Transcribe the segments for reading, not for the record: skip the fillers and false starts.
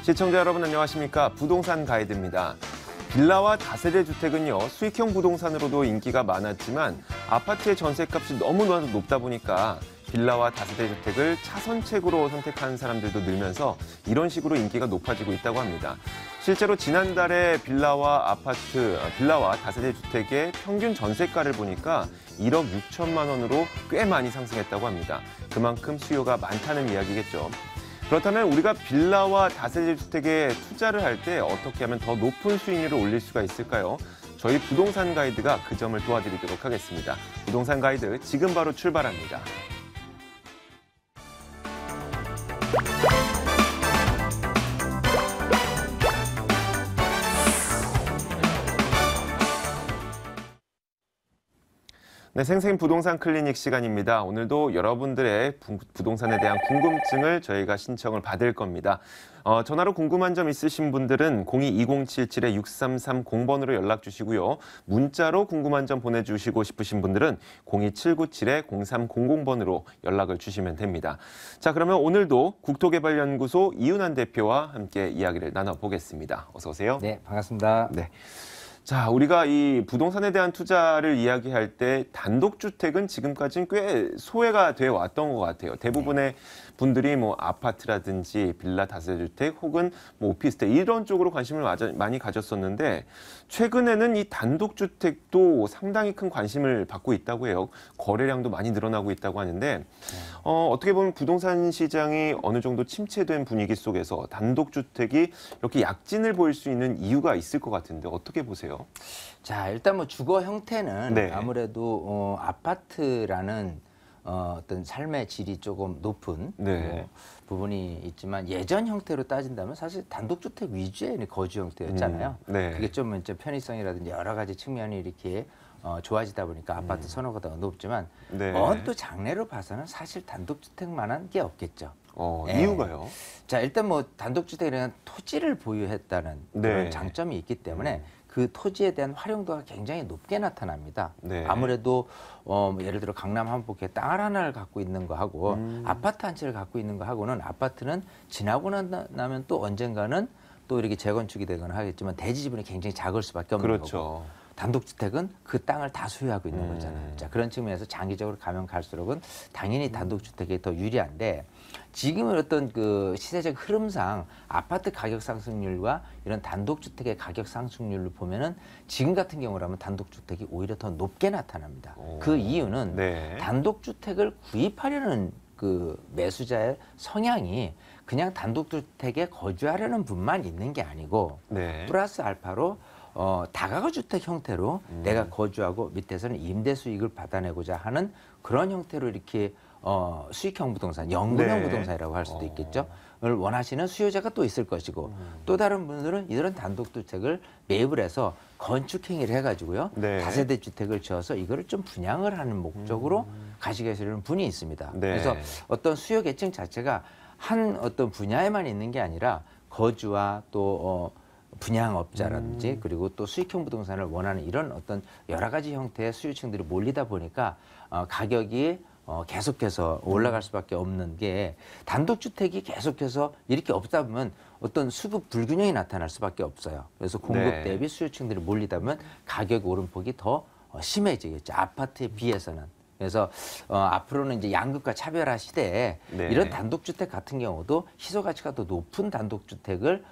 시청자 여러분 안녕하십니까? 부동산 가이드입니다. 빌라와 다세대 주택은요, 수익형 부동산으로도 인기가 많았지만 아파트의 전셋값이 너무나도 높다 보니까 빌라와 다세대 주택을 차선책으로 선택하는 사람들도 늘면서 이런 식으로 인기가 높아지고 있다고 합니다. 실제로 지난달에 빌라와 다세대 주택의 평균 전셋가를 보니까 1억 6천만 원으로 꽤 많이 상승했다고 합니다. 그만큼 수요가 많다는 이야기겠죠. 그렇다면 우리가 빌라와 다세대 주택에 투자를 할 때 어떻게 하면 더 높은 수익률을 올릴 수가 있을까요? 저희 부동산 가이드가 그 점을 도와드리도록 하겠습니다. 부동산 가이드 지금 바로 출발합니다. 네, 생생 부동산 클리닉 시간입니다. 오늘도 여러분들의 부동산에 대한 궁금증을 저희가 신청을 받을 겁니다. 전화로 궁금한 점 있으신 분들은 02-2077-6330번으로 연락 주시고요. 문자로 궁금한 점 보내주시고 싶으신 분들은 02-797-0300번으로 연락을 주시면 됩니다. 자, 그러면 오늘도 국토개발연구소 이윤환 대표와 함께 이야기를 나눠보겠습니다. 어서 오세요. 네, 반갑습니다. 네. 자, 우리가 이 부동산에 대한 투자를 이야기할 때 단독주택은 지금까지는 꽤 소외가 되어 왔던 것 같아요. 대부분의 분들이 뭐 아파트라든지 빌라 다세대주택 혹은 뭐 오피스텔 이런 쪽으로 관심을 많이 가졌었는데 최근에는 이 단독주택도 상당히 큰 관심을 받고 있다고 해요. 거래량도 많이 늘어나고 있다고 하는데 어떻게 보면 부동산 시장이 어느 정도 침체된 분위기 속에서 단독주택이 이렇게 약진을 보일 수 있는 이유가 있을 것 같은데 어떻게 보세요? 자, 일단 뭐 주거 형태는 네. 아무래도 아파트라는 어떤 삶의 질이 조금 높은 네. 부분이 있지만 예전 형태로 따진다면 사실 단독주택 위주의 거주 형태였잖아요. 네. 그게 좀 이제 편의성이라든지 여러 가지 측면이 이렇게 좋아지다 보니까 아파트 선호가 더 높지만 네. 또 장래로 봐서는 사실 단독주택만한 게 없겠죠. 이유가요? 자, 일단 뭐 단독주택에 대한 토지를 보유했다는 그런 네. 장점이 있기 때문에 그 토지에 대한 활용도가 굉장히 높게 나타납니다. 네. 아무래도 예를 들어 강남 한복에 땅 하나를 갖고 있는 거 하고 아파트 한 채를 갖고 있는 거 하고는 아파트는 지나고 나면 또 언젠가는 또 이렇게 재건축이 되거나 하겠지만 대지 지분이 굉장히 작을 수밖에 없는 그렇죠. 거고. 단독주택은 그 땅을 다 소유하고 있는 거잖아요. 자, 그런 측면에서 장기적으로 가면 갈수록은 당연히 단독주택이 더 유리한데 지금은 어떤 그 시세적 흐름상 아파트 가격 상승률과 이런 단독주택의 가격 상승률을 보면은 지금 같은 경우라면 단독주택이 오히려 더 높게 나타납니다. 그 이유는 네. 단독주택을 구입하려는 그 매수자의 성향이 그냥 단독주택에 거주하려는 분만 있는 게 아니고 네. 플러스 알파로 다가구 주택 형태로 내가 거주하고 밑에서는 임대 수익을 받아내고자 하는 그런 형태로 이렇게 수익형 부동산, 연금형 네. 부동산이라고 할 수도 있겠죠. 을 원하시는 수요자가 또 있을 것이고 또 다른 분들은 이런 단독주택을 매입을 해서 건축 행위를 해가지고요. 네. 다세대 주택을 지어서 이거를 좀 분양을 하는 목적으로 가지고 계시는 분이 있습니다. 네. 그래서 어떤 수요 계층 자체가 한 어떤 분야에만 있는 게 아니라 거주와 또 분양업자라든지 그리고 또 수익형 부동산을 원하는 이런 어떤 여러 가지 형태의 수요층들이 몰리다 보니까 가격이 계속해서 올라갈 수밖에 없는 게 단독주택이 계속해서 이렇게 없다 보면 어떤 수급 불균형이 나타날 수밖에 없어요. 그래서 공급 네. 대비 수요층들이 몰리다 보면 가격 오름폭이 더 심해지겠죠. 아파트에 비해서는. 그래서 앞으로는 이제 양극화 차별화 시대에 네. 이런 단독주택 같은 경우도 희소 가치가 더 높은 단독주택을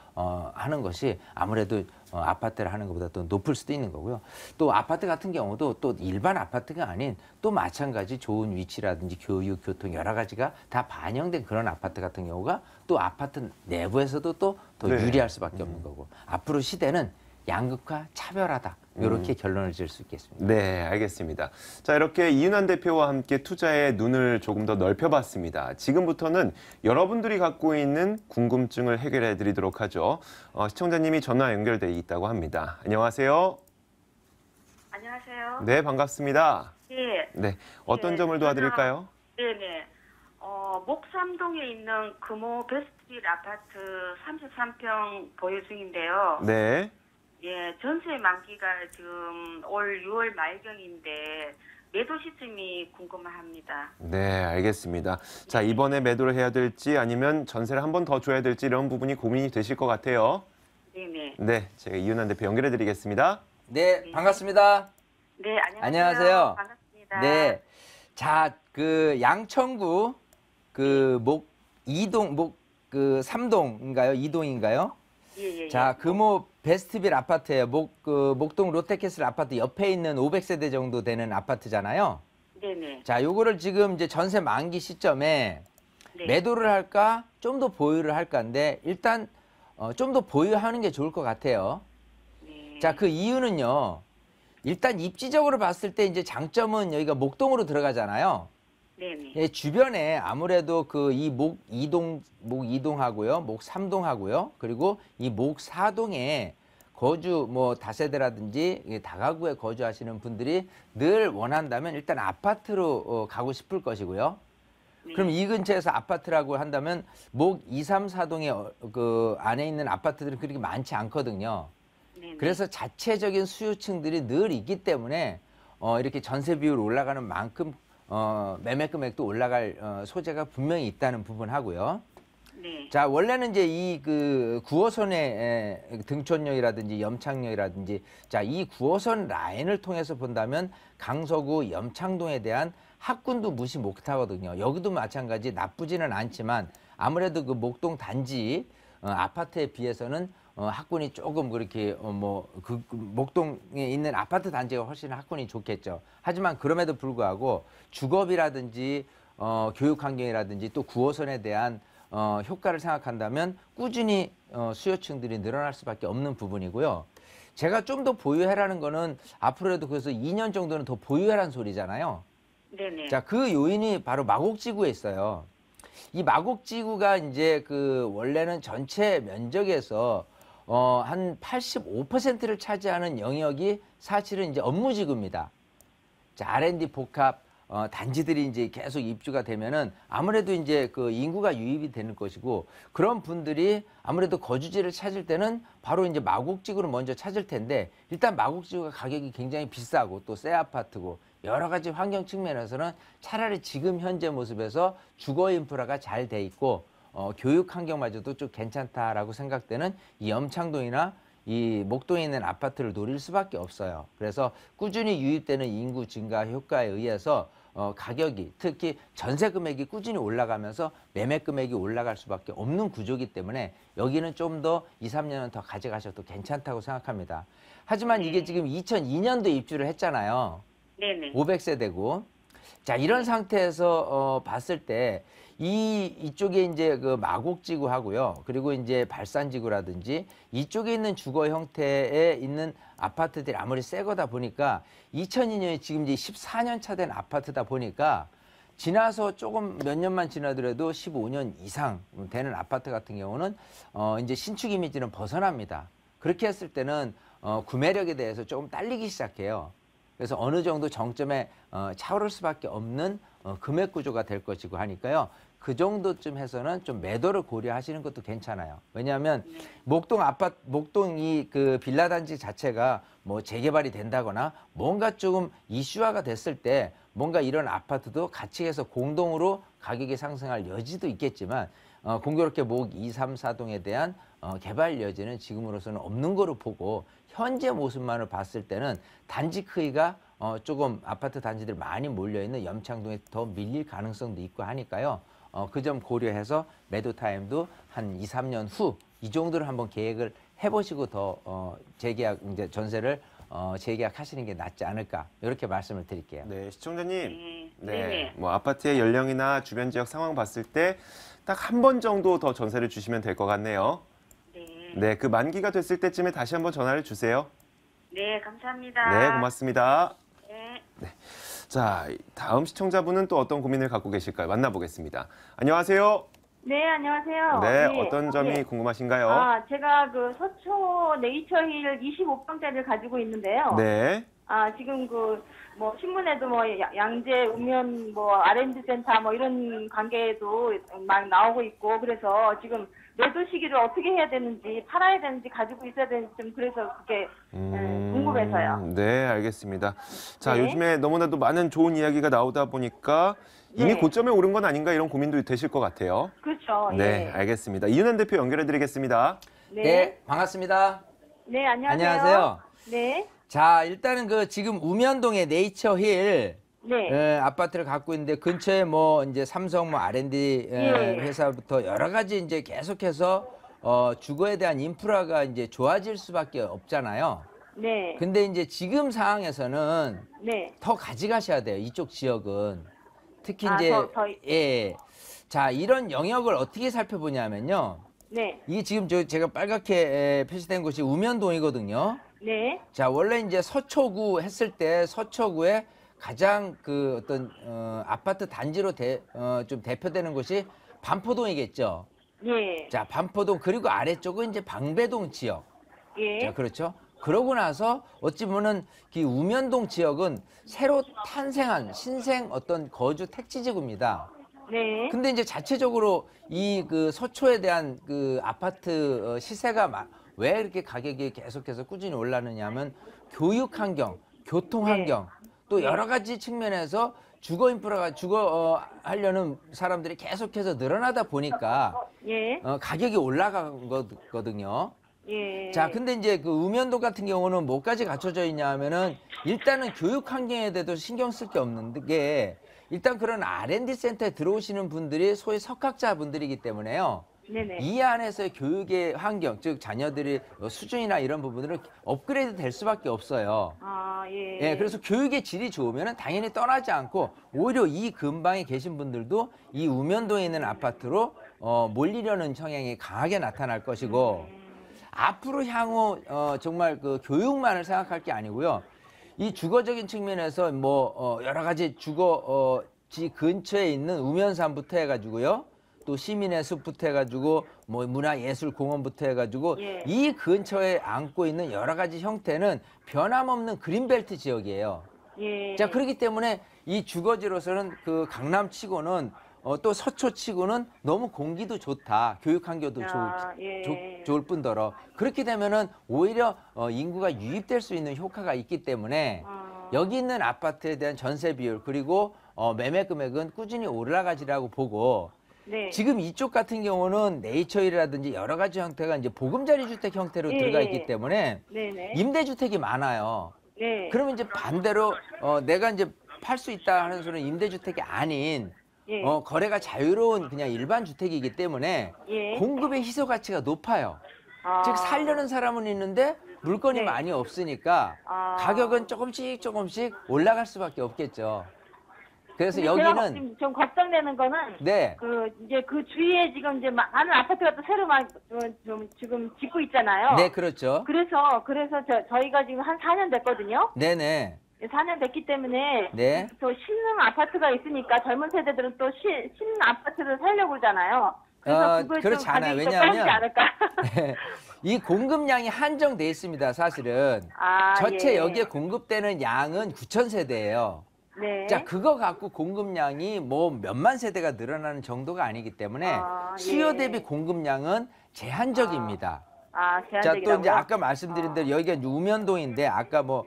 하는 것이 아무래도 아파트를 하는 것보다 더 높을 수도 있는 거고요. 또 아파트 같은 경우도 또 일반 아파트가 아닌 또 마찬가지 좋은 위치라든지 교육, 교통 여러 가지가 다 반영된 그런 아파트 같은 경우가 또 아파트 내부에서도 또 더 네. 유리할 수밖에 없는 거고 앞으로 시대는 양극화 차별화다. 이렇게 결론을 지을 수 있겠습니다. 네, 알겠습니다. 자, 이렇게 이윤환 대표와 함께 투자의 눈을 조금 더 넓혀봤습니다. 지금부터는 여러분들이 갖고 있는 궁금증을 해결해 드리도록 하죠. 시청자님이 전화 연결돼 있다고 합니다. 안녕하세요. 안녕하세요. 네, 반갑습니다. 예. 네, 어떤 예, 점을 도와드릴까요? 네네. 목삼동에 있는 금호 베스트빌 아파트 33평 보유 중인데요. 네. 예, 전세 만기가 지금 올 6월 말경인데 매도 시점이 궁금합니다. 네, 알겠습니다. 자, 이번에 매도를 해야 될지 아니면 전세를 한 번 더 줘야 될지 이런 부분이 고민이 되실 것 같아요. 네네. 네, 제가 이윤환 대표 연결해 드리겠습니다. 네, 반갑습니다. 네, 안녕하세요. 안녕하세요. 반갑습니다. 네. 자, 그 양천구 그 그 3동인가요? 2동인가요? 예, 예. 자, 예. 금호 베스트빌 아파트예요. 목동 롯데캐슬 아파트 옆에 있는 500세대 정도 되는 아파트잖아요. 네네. 자, 요거를 지금 이제 전세 만기 시점에 네. 매도를 할까? 좀 더 보유를 할까인데 일단 좀 더 보유하는 게 좋을 것 같아요. 네. 자, 그 이유는요. 일단 입지적으로 봤을 때 이제 장점은 여기가 목동으로 들어가잖아요. 네네. 예, 주변에 아무래도 그 이 목 2동하고요. 목 3동하고요. 그리고 이 목 4동에 거주 뭐 다세대라든지 다가구에 거주하시는 분들이 늘 원한다면 일단 아파트로 가고 싶을 것이고요. 네. 그럼 이 근처에서 아파트라고 한다면 목 2, 3, 4동에 그 안에 있는 아파트들은 그렇게 많지 않거든요. 네네. 그래서 자체적인 수요층들이 늘 있기 때문에 이렇게 전세 비율 올라가는 만큼 매매 금액도 올라갈 소재가 분명히 있다는 부분 하고요. 네. 자, 원래는 이제 이 그 9호선의 등촌역이라든지 염창역이라든지 자, 이 9호선 라인을 통해서 본다면 강서구 염창동에 대한 학군도 무시 못하거든요. 여기도 마찬가지 나쁘지는 않지만 아무래도 그 목동 단지 아파트에 비해서는 학군이 조금 그렇게 그 목동에 있는 아파트 단지가 훨씬 학군이 좋겠죠. 하지만 그럼에도 불구하고 주거비라든지 교육 환경이라든지 또 9호선에 대한 효과를 생각한다면 꾸준히 수요층들이 늘어날 수밖에 없는 부분이고요. 제가 좀 더 보유해라는 거는 앞으로도 그래서 2년 정도는 더 보유해라는 소리잖아요. 네네. 자, 그 요인이 바로 마곡지구에 있어요. 이 마곡지구가 이제 그 원래는 전체 면적에서 한 85%를 차지하는 영역이 사실은 이제 업무지구입니다. 자, R&D 복합 단지들이 이제 계속 입주가 되면은 아무래도 이제 그 인구가 유입이 되는 것이고 그런 분들이 아무래도 거주지를 찾을 때는 바로 이제 마곡지구를 먼저 찾을 텐데 일단 마곡지구가 가격이 굉장히 비싸고 또 새 아파트고 여러 가지 환경 측면에서는 차라리 지금 현재 모습에서 주거 인프라가 잘 돼 있고 교육 환경마저도 좀 괜찮다라고 생각되는 이 염창동이나 이 목동에 있는 아파트를 노릴 수밖에 없어요. 그래서 꾸준히 유입되는 인구 증가 효과에 의해서 가격이 특히 전세 금액이 꾸준히 올라가면서 매매 금액이 올라갈 수밖에 없는 구조이기 때문에 여기는 좀 더 2, 3년은 더 가져가셔도 괜찮다고 생각합니다. 하지만 이게 지금 2002년도에 입주를 했잖아요. 네네. 500세대고. 자, 이런 상태에서 봤을 때 이쪽에 이제 그 마곡지구 하고요. 그리고 이제 발산지구라든지 이쪽에 있는 주거 형태에 있는 아파트들이 아무리 새 거다 보니까 2002년에 지금 이제 14년 차 된 아파트다 보니까 지나서 조금 몇 년만 지나더라도 15년 이상 되는 아파트 같은 경우는 이제 신축 이미지는 벗어납니다. 그렇게 했을 때는 구매력에 대해서 조금 딸리기 시작해요. 그래서 어느 정도 정점에 차오를 수밖에 없는 금액 구조가 될 것이고 하니까요. 그 정도쯤 해서는 좀 매도를 고려하시는 것도 괜찮아요. 왜냐하면 목동 이 그 빌라 단지 자체가 뭐 재개발이 된다거나 뭔가 조금 이슈화가 됐을 때 뭔가 이런 아파트도 같이 해서 공동으로 가격이 상승할 여지도 있겠지만 공교롭게 목 2, 3, 4동에 대한 개발 여지는 지금으로서는 없는 거로 보고 현재 모습만을 봤을 때는 단지 크기가 조금 아파트 단지들 많이 몰려있는 염창동에 더 밀릴 가능성도 있고 하니까요. 그 점 고려해서 매도 타임도 한 2, 3년 후 이 정도를 한번 계획을 해보시고 더 재계약 이제 전세를 재계약하시는 게 낫지 않을까 이렇게 말씀을 드릴게요. 네, 시청자님. 네. 네네. 뭐 아파트의 연령이나 주변 지역 상황 봤을 때 딱 한 번 정도 더 전세를 주시면 될 것 같네요. 네. 네, 그 만기가 됐을 때쯤에 다시 한번 전화를 주세요. 네, 감사합니다. 네, 고맙습니다. 네. 자, 다음 시청자분은 또 어떤 고민을 갖고 계실까요? 만나보겠습니다. 안녕하세요. 네, 안녕하세요. 네, 어떤 점이 네. 궁금하신가요? 제가 그 서초 네이처힐 25평대를 가지고 있는데요. 네, 지금 뭐 신문에도 뭐 양재 우면 뭐 R&D 센터 뭐 이런 관계도 막 나오고 있고 그래서 지금 매도 시기를 어떻게 해야 되는지 팔아야 되는지 가지고 있어야 되는지 좀 그래서 그게 궁금해서요. 네, 알겠습니다. 자, 네. 요즘에 너무나도 많은 좋은 이야기가 나오다 보니까 이미 네. 고점에 오른 건 아닌가 이런 고민도 되실 것 같아요. 그렇죠. 네, 예. 알겠습니다. 이은한 대표 연결해 드리겠습니다. 네, 반갑습니다. 네, 안녕하세요. 안녕하세요. 네. 자, 일단은 지금 우면동의 네이처힐 네. 아파트를 갖고 있는데 근처에 뭐 이제 삼성 뭐 R&D 예. 회사부터 여러 가지 이제 계속해서 주거에 대한 인프라가 이제 좋아질 수밖에 없잖아요. 네. 근데 이제 지금 상황에서는 네. 더 가져가셔야 돼요. 이쪽 지역은. 특히 아, 이제 더. 예. 자, 이런 영역을 어떻게 살펴보냐면요. 네. 이게 지금 제가 빨갛게 표시된 곳이 우면동이거든요. 네. 자, 원래 이제 서초구 했을 때 서초구에 가장 그 어떤 아파트 단지로 좀 대표되는 곳이 반포동이겠죠. 예. 자, 반포동 그리고 아래쪽은 이제 방배동 지역. 예. 자, 그렇죠. 그러고 나서 어찌 보면은 이 우면동 지역은 새로 탄생한 신생 어떤 거주 택지지구입니다. 네. 근데 이제 자체적으로 이 그 서초에 대한 그 아파트 시세가 왜 이렇게 가격이 계속해서 꾸준히 올라느냐 하면 교육 환경, 교통 환경, 또 여러 가지 측면에서 주거 인프라가 하려는 사람들이 계속해서 늘어나다 보니까 예. 가격이 올라간 거거든요. 예. 자, 근데 이제 그 우면동 같은 경우는 뭐까지 갖춰져 있냐 하면은 일단은 교육 환경에 대해서 신경 쓸 게 없는 게 일단 그런 R&D 센터에 들어오시는 분들이 소위 석학자 분들이기 때문에요. 네네. 이 안에서의 교육의 환경, 즉 자녀들이 수준이나 이런 부분들은 업그레이드 될 수밖에 없어요. 예. 예, 그래서 교육의 질이 좋으면 당연히 떠나지 않고 오히려 이 근방에 계신 분들도 이 우면동에 있는 아파트로 몰리려는 성향이 강하게 나타날 것이고 앞으로 향후 정말 그 교육만을 생각할 게 아니고요. 이 주거적인 측면에서 뭐 여러 가지 주거지 근처에 있는 우면산부터 해가지고요. 또 시민의 숲부터 해가지고 뭐 문화예술공원부터 해가지고 예. 이 근처에 안고 있는 여러 가지 형태는 변함없는 그린벨트 지역이에요. 예. 자, 그렇기 때문에 이 주거지로서는 그 강남치고는 또 서초치고는 너무 공기도 좋다. 교육 환경도 예. 좋을 뿐더러 그렇게 되면은 오히려 인구가 유입될 수 있는 효과가 있기 때문에 여기 있는 아파트에 대한 전세 비율 그리고 매매 금액은 꾸준히 올라가지라고 보고 네. 지금 이쪽 같은 경우는 네이처힐이라든지 여러 가지 형태가 이제 보금자리 주택 형태로 예, 들어가 예. 있기 때문에 네네. 임대주택이 많아요. 네. 그러면 이제 반대로 내가 이제 팔 수 있다 하는 소리는 임대주택이 아닌 예. 거래가 자유로운 그냥 일반 주택이기 때문에 예. 공급의 희소 가치가 높아요. 아. 즉 살려는 사람은 있는데 물건이 네. 많이 없으니까 가격은 조금씩 올라갈 수밖에 없겠죠. 그래서 근데 제가 여기는 지금 좀 걱정되는 거는 네. 이제 그 주위에 지금 이제 많은 아파트가 또 새로 좀 지금 짓고 있잖아요. 네, 그렇죠. 그래서 저희가 지금 한 4년 됐거든요. 네네. 4년 됐기 때문에 네. 또 신흥 아파트가 있으니까 젊은 세대들은 또 신흥 아파트를 살려고 그러잖아요. 그래서 그걸 그렇지 좀 않아요. 가격이 더 왜냐하면 떨어지지 않을까? 이 공급량이 한정돼 있습니다. 사실은 전체 예. 여기에 공급되는 양은 9,000세대예요. 네. 자, 그거 갖고 공급량이 뭐 몇만 세대가 늘어나는 정도가 아니기 때문에 수요 예. 대비 공급량은 제한적입니다. 자, 제한적이라고요? 또 이제 아까 말씀드린 대로 여기가 이제 우면동인데 아까 뭐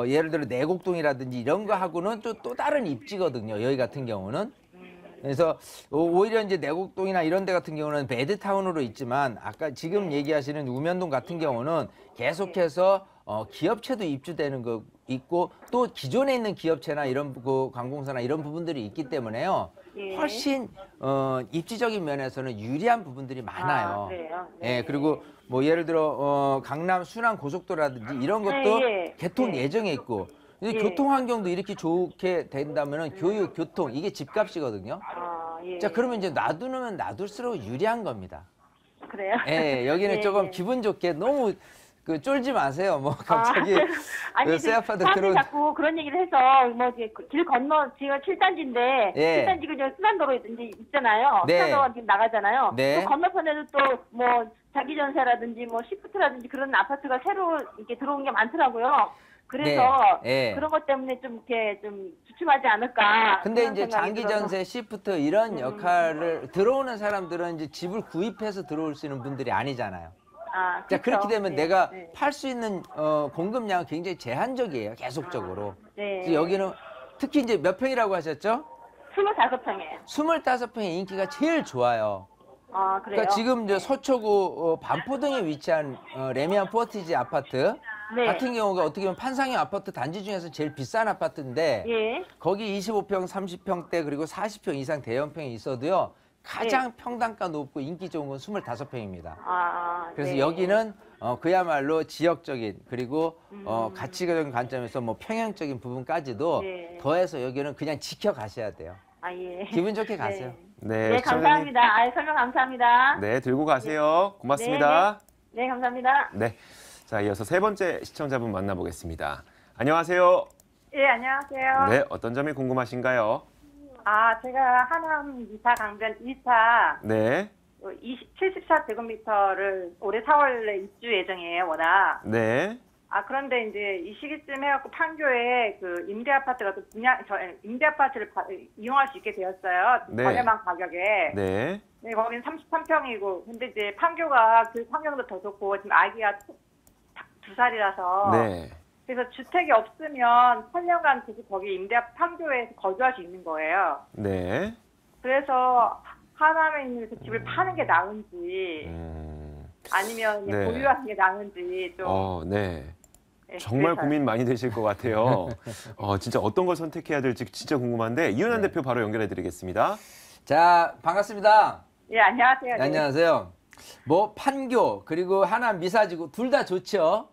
예를 들어 내곡동이라든지 이런 거 하고는 또 다른 입지거든요. 여기 같은 경우는. 그래서 오히려 이제 내곡동이나 이런 데 같은 경우는 베드타운으로 있지만 아까 지금 얘기하시는 우면동 같은 경우는 계속해서 기업체도 입주되는 거 있고 또 기존에 있는 기업체나 이런 그 관공서나 이런 부분들이 있기 때문에요. 예. 훨씬 입지적인 면에서는 유리한 부분들이 많아요. 그래요? 예, 그리고 뭐 예를 들어 강남 순환 고속도로라든지 이런 것도 예. 개통 예. 예정에 있고 근데 예. 교통 환경도 이렇게 좋게 된다면은 교육, 교통 이게 집값이거든요. 예. 자, 그러면 이제 놔두면 놔둘수록 유리한 겁니다. 그래요? 예, 여기는 예, 조금 예. 기분 좋게 너무 쫄지 마세요. 뭐 갑자기 아니, 새 아파트 사람들이 들어온 자꾸 그런 얘기를 해서 뭐 길 건너 지금 7단지인데 예. 7단지 그 수산도로 이제 있잖아요. 네. 수산도가 지금 나가잖아요. 네. 또 건너편에도 또 뭐 자기 전세라든지 뭐 시프트라든지 그런 아파트가 새로 이렇게 들어온 게 많더라고요. 그래서 네, 예. 그런 것 때문에 좀 이렇게 좀 주춤하지 않을까. 근데 그런 이제 생각이 장기 들어서. 전세, 시프트 이런 역할을 들어오는 사람들은 이제 집을 구입해서 들어올 수 있는 분들이 아니잖아요. 아, 자, 그렇죠. 그렇게 되면 네, 내가 네. 팔 수 있는 공급량은 굉장히 제한적이에요. 계속적으로. 네. 그래서 여기는 특히 이제 몇 평이라고 하셨죠? 25평이에요. 25평의 인기가 제일 좋아요. 아, 그래요? 그러니까 지금 이제 서초구 반포동에 위치한 레미안 포티지 아파트 네. 같은 경우가 어떻게 보면 판상형 아파트 단지 중에서 제일 비싼 아파트인데 예. 거기 25평, 30평대 그리고 40평 이상 대형평이 있어도요. 가장 평당가 높고 인기 좋은 건 25평입니다. 아, 그래서 네. 여기는 그야말로 지역적인 그리고 가치적인 관점에서 뭐 평형적인 부분까지도 네. 더해서 여기는 그냥 지켜가셔야 돼요. 아, 예. 기분 좋게 가세요. 네, 네, 시청자님. 감사합니다. 아, 설명 감사합니다. 네, 들고 가세요. 고맙습니다. 네, 감사합니다. 네. 자, 이어서 세 번째 시청자분 만나보겠습니다. 안녕하세요. 예, 안녕하세요. 네, 어떤 점이 궁금하신가요? 아, 제가 하남 이사 강변 2차 네, 74제곱미터를 올해 4월에 입주 예정이에요, 워낙. 네, 아, 그런데 이제 이 시기쯤 해갖고 판교에 그 임대 아파트가 또 임대 아파트를 이용할 수 있게 되었어요. 네. 저렴한 가격에. 네, 네, 거기는 33평이고. 근데 이제 판교가 그 환경도 더 좋고, 지금 아기가 2살이라서. 네. 그래서 주택이 없으면 8년간 계속 거기 판교에서 거주할 수 있는 거예요. 네. 그래서 하남에 있는 그 집을 파는 게 나은지 아니면 그냥 네. 보유하는 게 나은지 좀. 네. 네, 정말 그래서요. 고민 많이 되실 것 같아요. 진짜 어떤 걸 선택해야 될지 진짜 궁금한데 이윤환 네. 대표 바로 연결해 드리겠습니다. 자, 반갑습니다. 예, 안녕하세요. 네. 안녕하세요. 뭐 판교 그리고 하남 미사지구 둘 다 좋죠.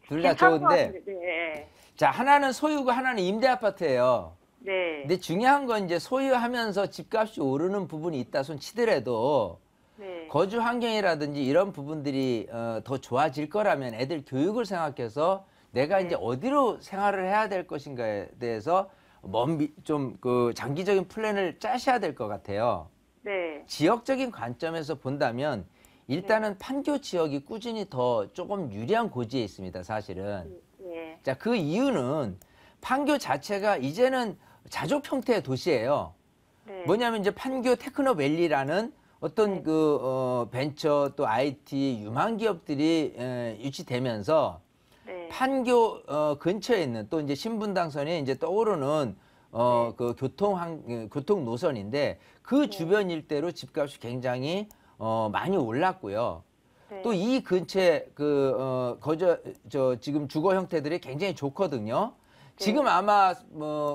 둘 다 괜찮은 것 좋은데 같은데, 네. 자, 하나는 소유고 하나는 임대 아파트예요. 네. 근데 중요한 건 이제 소유하면서 집값이 오르는 부분이 있다 손 치더라도 네. 거주 환경이라든지 이런 부분들이 더 좋아질 거라면 애들 교육을 생각해서 내가 이제 어디로 생활을 해야 될 것인가에 대해서 좀 그 장기적인 플랜을 짜셔야 될 것 같아요. 네. 지역적인 관점에서 본다면 일단은 판교 지역이 꾸준히 더 조금 유리한 고지에 있습니다, 사실은. 네. 자, 그 이유는 판교 자체가 이제는 자족 형태의 도시예요. 네. 뭐냐면 이제 판교 테크노밸리라는 어떤 벤처 또 IT 유망 기업들이 유치되면서 네. 판교 근처에 있는 또 이제 신분당선에 이제 떠오르는 그 교통 노선인데 그 주변 일대로 집값이 굉장히 많이 올랐고요. 네. 또 이 근처에 지금 주거 형태들이 굉장히 좋거든요. 지금 아마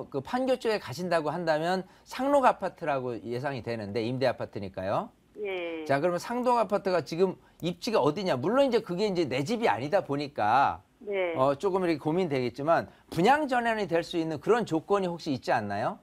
그 판교 쪽에 가신다고 한다면 상록 아파트라고 예상이 되는데 임대 아파트니까요. 예. 자, 그러면 상동 아파트가 지금 입지가 어디냐? 물론 이제 그게 이제 내 집이 아니다 보니까 네. 조금 이렇게 고민되겠지만 분양 전환이 될 수 있는 그런 조건이 혹시 있지 않나요?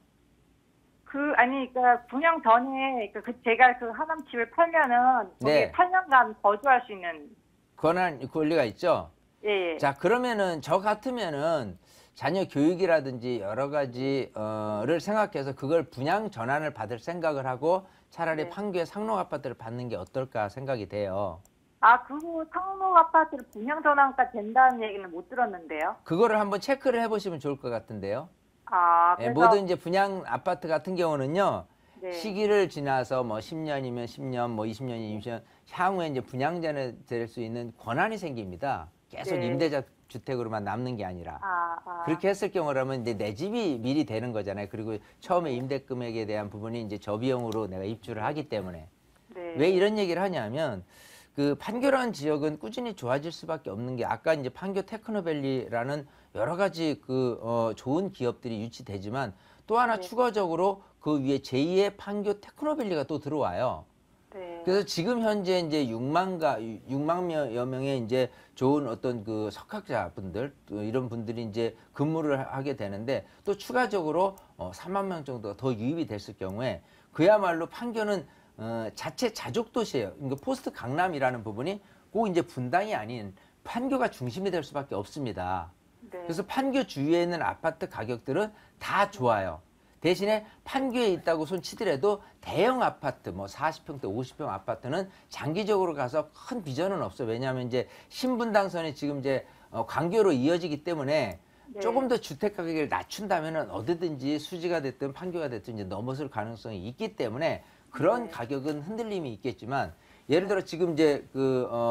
그러니까 분양 전에 제가 그 하남 집을 팔면은 네. 거기에 8년간 거주할 수 있는. 권리가 있죠. 예. 자, 그러면은 저 같으면은 자녀 교육이라든지 여러 가지를 생각해서 그걸 분양 전환을 받을 생각을 하고 차라리 네. 판교의 상록 아파트를 받는 게 어떨까 생각이 돼요. 아, 그거 상록 아파트를 분양 전환가 된다는 얘기는 못 들었는데요. 그거를 한번 체크를 해보시면 좋을 것 같은데요. 아, 예, 그래서. 모든 이제 분양 아파트 같은 경우는요. 네. 시기를 지나서 뭐 10년이면 10년, 뭐 20년이면 20년 향후에 이제 분양자는 될 수 있는 권한이 생깁니다. 계속 네. 임대자 주택으로만 남는 게 아니라. 아. 그렇게 했을 경우라면 이제 내 집이 미리 되는 거잖아요. 그리고 처음에 임대 금액에 대한 부분이 이제 저비용으로 내가 입주를 하기 때문에. 네. 왜 이런 얘기를 하냐면 그 판교라는 지역은 꾸준히 좋아질 수밖에 없는 게 아까 이제 판교 테크노밸리라는 여러 가지 좋은 기업들이 유치되지만 또 하나 추가적으로 그 위에 제2의 판교 테크노밸리가 또 들어와요. 네. 그래서 지금 현재 이제 6만여 명의 이제 좋은 어떤 그 석학자분들 또 이런 분들이 이제 근무를 하게 되는데 또 추가적으로 3만 명 정도가 더 유입이 됐을 경우에 그야말로 판교는 자체 자족 도시예요. 그러니까 포스트 강남이라는 부분이 꼭 이제 분당이 아닌 판교가 중심이 될 수밖에 없습니다. 네. 그래서 판교 주위에 있는 아파트 가격들은 다 좋아요. 대신에 판교에 있다고 손 치더라도 대형 아파트 뭐 40평대 50평 아파트는 장기적으로 가서 큰 비전은 없어. 왜냐하면 이제 신분당선이 지금 이제 관계로 이어지기 때문에 네. 조금 더 주택 가격을 낮춘다면은 어디든지 수지가 됐든 판교가 됐든 이제 넘어설 가능성이 있기 때문에 그런 네. 가격은 흔들림이 있겠지만 예를 들어 지금 이제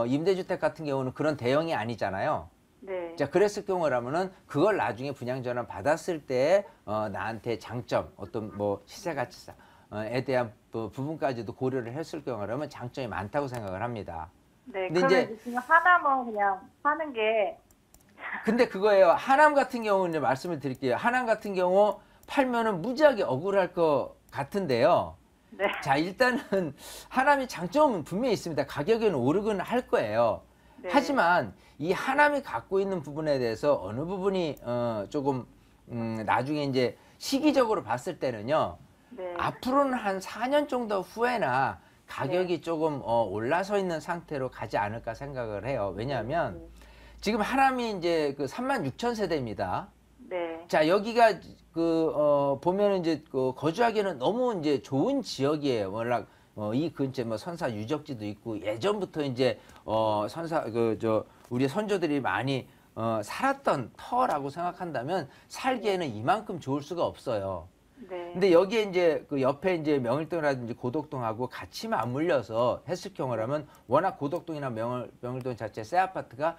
임대주택 같은 경우는 그런 대형이 아니잖아요. 네. 자, 그랬을 경우라면은 그걸 나중에 분양 전환 받았을 때 나한테 장점 어떤 뭐 시세 가치에 대한 부분까지도 고려를 했을 경우라면 장점이 많다고 생각을 합니다. 네. 근데 그러면 이제- 지금 하나만 그냥 사는 게 근데 그거예요. 하남 같은 경우는 이제 말씀을 드릴게요. 하남 같은 경우 팔면은 무지하게 억울할 것 같은데요. 네. 자, 일단은 하남이 장점은 분명히 있습니다. 가격은 오르긴 할 거예요. 네. 하지만 이 하남이 갖고 있는 부분에 대해서 어느 부분이 조금 나중에 이제 시기적으로 봤을 때는요. 네. 앞으로는 한 4년 정도 후에나 가격이 조금 올라서 있는 상태로 가지 않을까 생각을 해요. 왜냐하면 지금 하남이 이제 그 36,000세대입니다. 네. 자, 여기가 보면은 이제 거주하기에는 너무 이제 좋은 지역이에요. 워낙 이 근처에 뭐 선사 유적지도 있고 예전부터 이제 우리 선조들이 많이 살았던 터라고 생각한다면 살기에는 이만큼 좋을 수가 없어요. 네. 근데 여기에 이제 그 옆에 이제 명일동이라든지 고덕동하고 같이 맞물려서 했을 경우라면 워낙 고덕동이나 명일동 자체 새 아파트가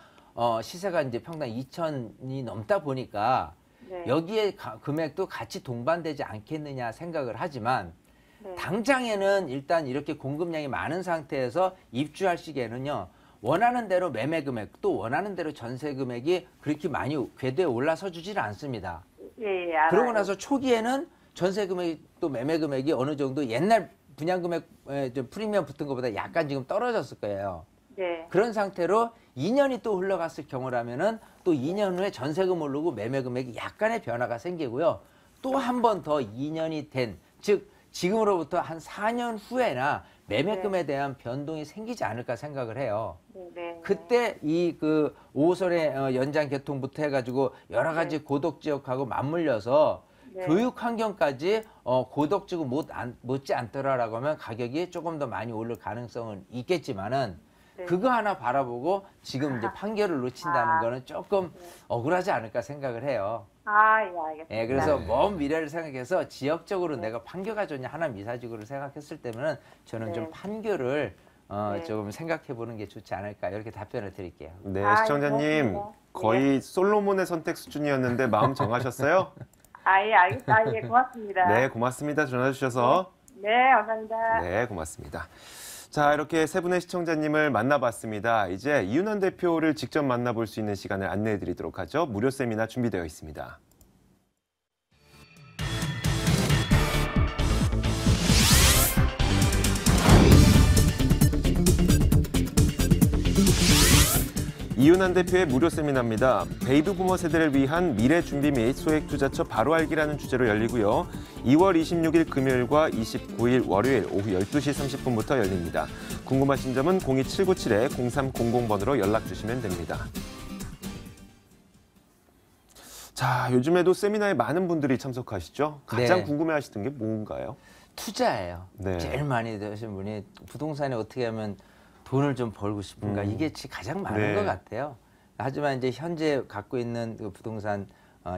시세가 이제 평당 2천이 넘다 보니까 네. 여기에 금액도 같이 동반되지 않겠느냐 생각을 하지만 네. 당장에는 일단 이렇게 공급량이 많은 상태에서 입주할 시기에는요. 원하는 대로 매매 금액 또 원하는 대로 전세 금액이 그렇게 많이 궤도에 올라서 주지는 않습니다. 예, 예, 알아요. 그러고 나서 초기에는 전세 금액 또 매매 금액이 어느 정도 옛날 분양 금액 좀 프리미엄 붙은 것보다 약간 지금 떨어졌을 거예요. 네. 그런 상태로 2년이 또 흘러갔을 경우라면은 또 2년 후에 전세금 오르고 매매 금액이 약간의 변화가 생기고요. 또 한 번 더 2년이 된, 즉 지금으로부터 한 4년 후에나 매매금에 대한 변동이 생기지 않을까 생각을 해요. 네. 네. 그때 이 그 5호선의 연장 개통부터 해가지고 여러 가지 고덕 지역하고 맞물려서 네. 교육 환경까지 고덕 지구 못지 않더라라고 하면 가격이 조금 더 많이 오를 가능성은 있겠지만은 네. 그거 하나 바라보고 지금 이제 판결을 놓친다는 거는 조금 억울하지 않을까 생각을 해요. 아, 예, 알겠습니다. 예, 그래서 먼 미래를 생각해서 지역적으로 내가 판교가 좋냐 하남 이사지구를 생각했을 때는 저는 좀 네. 판교를 네. 조금 생각해 보는 게 좋지 않을까 이렇게 답변을 드릴게요. 네, 아, 시청자님 고맙습니다. 거의 솔로몬의 선택 수준이었는데 마음 정하셨어요? 아, 예, 알겠습니다. 아, 예, 고맙습니다. 네, 고맙습니다. 전화 주셔서. 네, 감사합니다. 네, 고맙습니다. 자, 이렇게 세 분의 시청자님을 만나봤습니다. 이제 이윤환 대표를 직접 만나볼 수 있는 시간을 안내해드리도록 하죠. 무료 세미나 준비되어 있습니다. 이윤환 대표의 무료 세미나입니다. 베이비 부머 세대를 위한 미래 준비 및 소액 투자처 바로 알기라는 주제로 열리고요. 2월 26일 금요일과 29일 월요일 오후 12시 30분부터 열립니다. 궁금하신 점은 02797-0300번으로 연락 주시면 됩니다. 자, 요즘에도 세미나에 많은 분들이 참석하시죠? 가장 네. 궁금해하시던 게 뭔가요? 투자예요. 네. 제일 많이 되신 분이 부동산에 어떻게 하면 돈을 좀 벌고 싶은가 이게 가장 많은 네. 것 같아요. 하지만 이제 현재 갖고 있는 그 부동산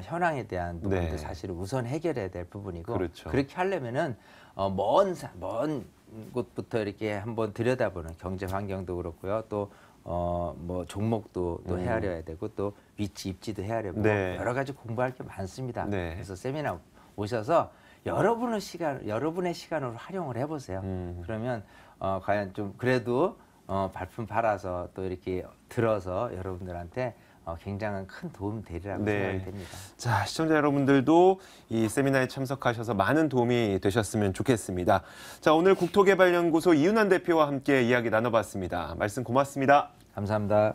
현황에 대한 부분도 네. 사실 우선 해결해야 될 부분이고 그렇죠. 그렇게 하려면은 먼 곳부터 이렇게 한번 들여다보는 경제 환경도 그렇고요. 또 뭐 종목도 또 헤아려야 되고 또 위치 입지도 헤아려보고 네. 여러 가지 공부할 게 많습니다. 네. 그래서 세미나 오셔서 여러분의 시간으로 활용을 해보세요. 그러면 과연 좀 그래도 발품 팔아서 또 이렇게 들어서 여러분들한테 굉장한 큰 도움이 되리라고 네. 생각이 됩니다. 자, 시청자 여러분들도 이 세미나에 참석하셔서 많은 도움이 되셨으면 좋겠습니다. 자, 오늘 국토개발연구소 이윤환 대표와 함께 이야기 나눠봤습니다. 말씀 고맙습니다. 감사합니다.